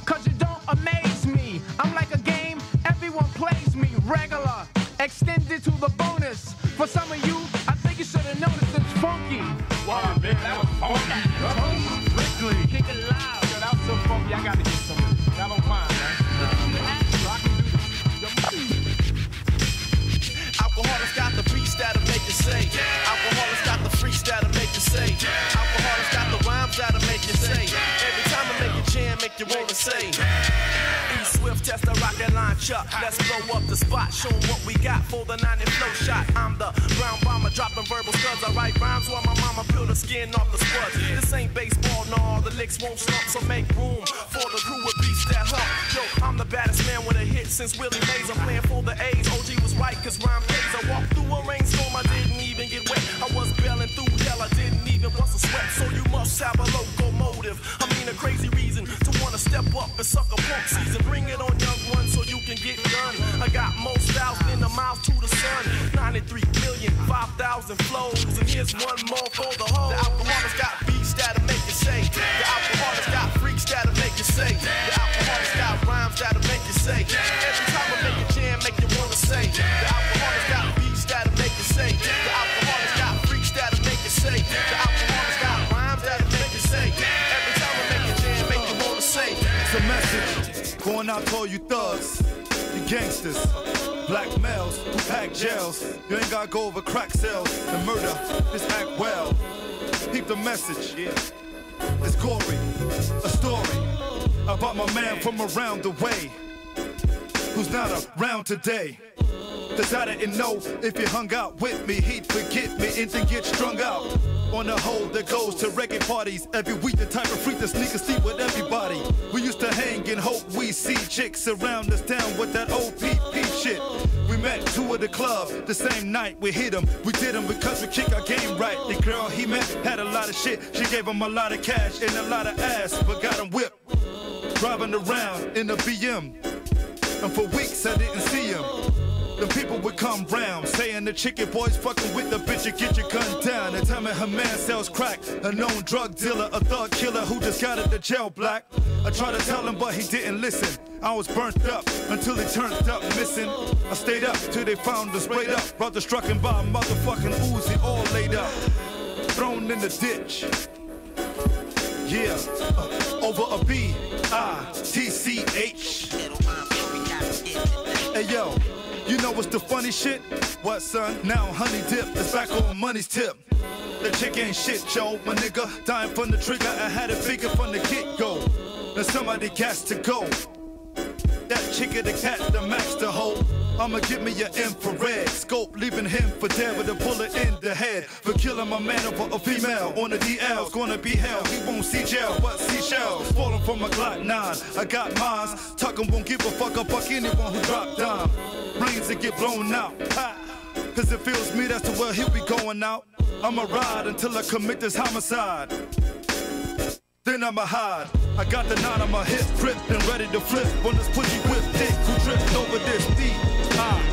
Cause you don't amaze me. I'm like a game, everyone plays me regular. Extended to the bonus. For some of you, I think you should have noticed it's funky. Wow, man, that was funky. Quickly. Kick it loud. Yo, that was so funky, I gotta get some of this. wanna say. Swift test the rocket line Chuck. Let's blow up the spot, show 'em what we got for the 90 flow shot. I'm the brown bomber dropping verbal studs. I write rhymes while my mama peel the skin off the spuds. This ain't baseball, no, the licks won't slump, so make room for the crew with beats that hump. Yo, I'm the baddest man with a hit since Willie Mays. I'm playing for the A's. OG was right, cause rhyme pays. I walked through a rainstorm, I didn't even get wet. I was bailing through hell, I didn't even bust a sweat. So you must have a locomotive. I mean a crazy reason to wanna step up and suck a punk season. Bring it on, young one, so you can get done. I got more styles than the mouth to the sun. 93 million, 5,000 flows. And here's one more for the whole. The alcoholics got beats that'll make you say. The alcoholics got freaks that'll make you say. The alcoholics got rhymes that'll make you say. Every time I make a jam, make you wanna say. The alcoholics got beats that'll make you say. The alcoholics got freaks that'll make you say. The alcoholics got rhymes that'll make you say. Every time I make a jam, make you wanna say. It's a message going out to all you thugs, you gangsters, black males who pack jails. You ain't gotta go over crack sales and murder. Just act well. Keep the message. It's gory, a story about my man from around the way who's not around today. Cause I didn't know if he hung out with me, he'd forget me and then get strung out. On the whole that goes to reggae parties every week, the type of freak that sneak and sleep with everybody. We used to hang and hope we see chicks around us down with that OPP shit. We met two at the club the same night, we hit him. We did him because we kick our game right. The girl he met had a lot of shit. She gave him a lot of cash and a lot of ass, but got him whipped. Driving around in a BM, and for weeks I didn't see him. The people would come round, saying the chicken boys fucking with the bitch and get your gun down. And tell me her man sells crack, a known drug dealer, a thug killer who just got out the jail black. I tried to tell him but he didn't listen. I was burnt up until he turned up missing. I stayed up till they found us straight up. Brother struck him by a motherfucking Uzi, all laid up, thrown in the ditch. Yeah, over a B-I-T-C-H. Hey yo, you know what's the funny shit? What, son? Now honey dip is back on money's tip. The chick ain't shit, yo, my nigga. Dying from the trigger, I had it bigger from the get-go. Now somebody got to go. That chick of the cat, the max to hold. I'ma give me your infrared scope, leaving him for dead with a bullet in the head. For killing my man over a female on the DL's gonna be hell. He won't see jail, but see shells falling from a Glock 9. I got mines, Tuckin' won't give a fuck about anyone who drop dime. Brains that get blown out, ha. Cause it feels me, that's the way he'll be going out. I'ma ride until I commit this homicide. Then I'ma hide. I got the 9 on my hip, grip, and ready to flip. When this pussy whip dick, who tripped over this D-I-T-C-H.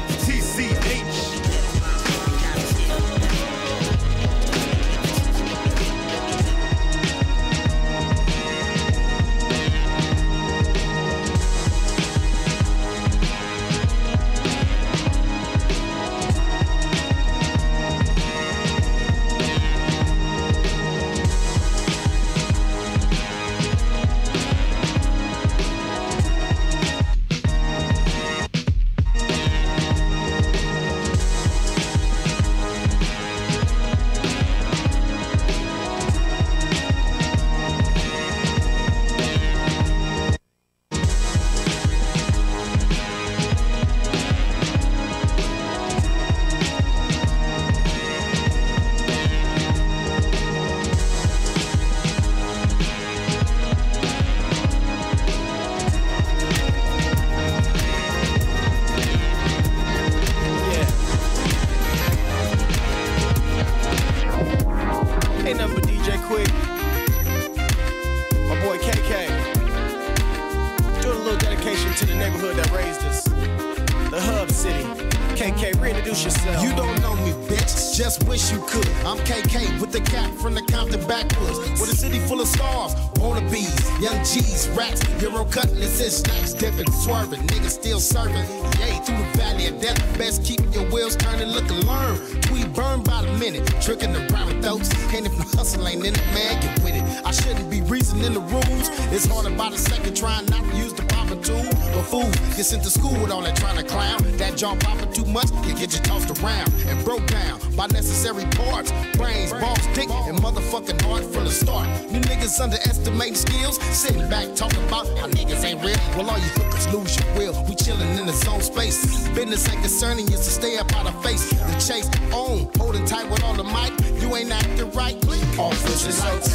Dipping, swerving, niggas still serving. Yay, through the valley of death. Best keep your wheels turning, look and learn. We burn by the minute, drinking the private throats. And if the hustle ain't in it, man, get with it. I shouldn't be reasoning the rules. It's harder by the second, trying not to use the proper popping too. But fool, get sent to school with all that trying to clown. That jaw popping too much, you get you tossed around and broke down by necessary parts. Brains, balls, dick, and motherfucking heart from the start. You niggas underestimating skills, sitting back talking about how niggas ain't real. Well, all you hookers lose your will. We chilling in the zone space. Business ain't concerning you, so stay up out of face. The chase on, holding tight with all the mic. You ain't acting right. Officer lights.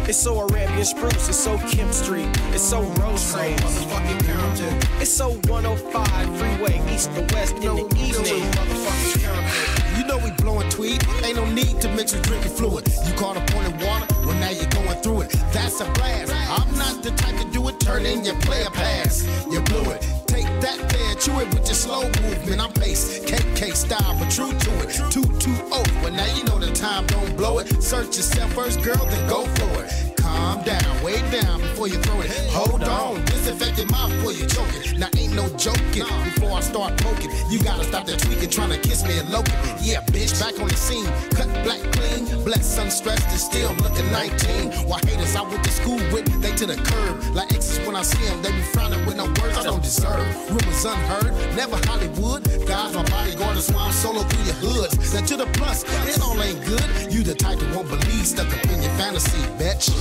It's so Arabian Spruce, it's so Kemp Street, it's so Rose Lane, it's so 105 freeway, east to west in the evening. You know we blowing tweed, ain't no need to mix with drinking fluid. You caught up on the water, well now you're going through it. That's a blast. I'm not the type to do it, turn in your player pass. You blew it. Take that there, chew it with your slow movement. I'm pace, KK style, but true to it. 220, well now you know the time, don't blow it. Search yourself first, girl, then go for it. Calm down, way down before you throw it. Hold on, disinfect your mouth before you choke it. Now ain't no joking, before I start poking. You gotta stop that tweaking, trying to kiss me and loking. Yeah, bitch, back on the scene, cut black clean. Blessed, unstressed, and still looking 19. While haters I went to school with, they to the curb. Like exes when I see them, they be frowning with no words I don't deserve. Rumors unheard, never Hollywood. God's my bodyguard, that's why I'm solo through your hoods. Now to the plus, it all ain't good. You the type that won't believe, stuck up in your fantasy, bitch.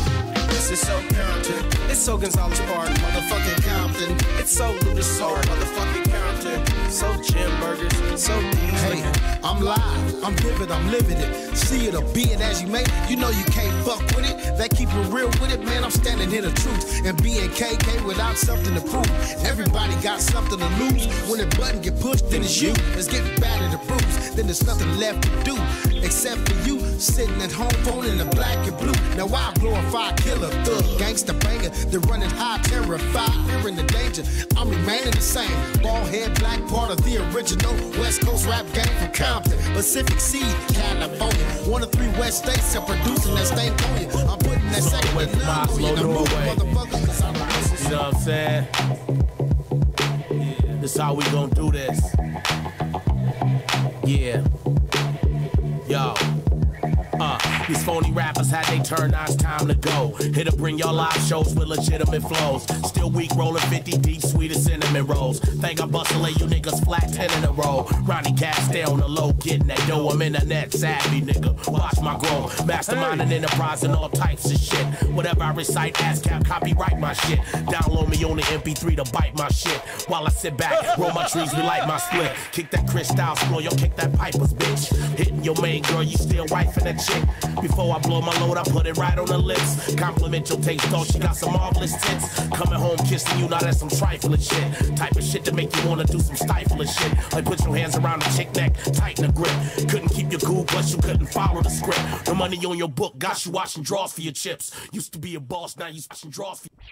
This is so Compton, it's so Gonzalez Park, motherfucking Compton. It's so Ludacris, motherfucking Compton. So Jim Burgers, so Beasley. Hey, I'm live, I'm vivid, I'm living it. See it or be it as you may, you know you can't fuck with it. They keep it real with it, man, I'm standing in the truth. And being KK without something to prove. Everybody got something to lose. When the button get pushed, then it's you. It's getting battered and bruised. Then there's nothing left to do. Except for you, sitting at home, phone in the black and blue. Now I glorify killer, thug, gangster banger. They're running high, terrified, fearing the danger. I'm remaining the same. Bald head, black, part of the original West Coast rap game from Compton. Pacific Seed, California. 1 of 3 West states are producing that stain on you. I'm putting that second to none on you. Now move, motherfucker, 'cause I'm a You know what I'm saying? Yeah. This how we gonna do this. Yeah. Yo. These phony rappers had they turn, now it's time to go. Here to bring y'all live shows with legitimate flows. Still weak, rolling 50 deep, sweet as cinnamon rolls. Think I bust lay you niggas flat 10 in a row. Ronnie Cash stay on the low, getting that dough. I'm in the net, savvy nigga. Watch my grow. Mastermind and enterprise and all types of shit. Whatever I recite, ASCAP, copyright my shit. Download me on the MP3 to bite my shit. While I sit back, roll my trees, relight my split. Kick that crystal floor, yo, kick that pipers, bitch. Hitting your main girl, you still wifing that chick. Before I blow my load, I put it right on the lips. Compliment your taste, though, she got some marvelous tits. Coming home kissing you, now that's some trifling shit. Type of shit to make you wanna do some stifling shit. Like put your hands around the chick neck, tighten the grip. Couldn't keep your cool, plus you couldn't follow the script. The money on your book got you watching draws for your chips. Used to be a boss, now you watching draws for your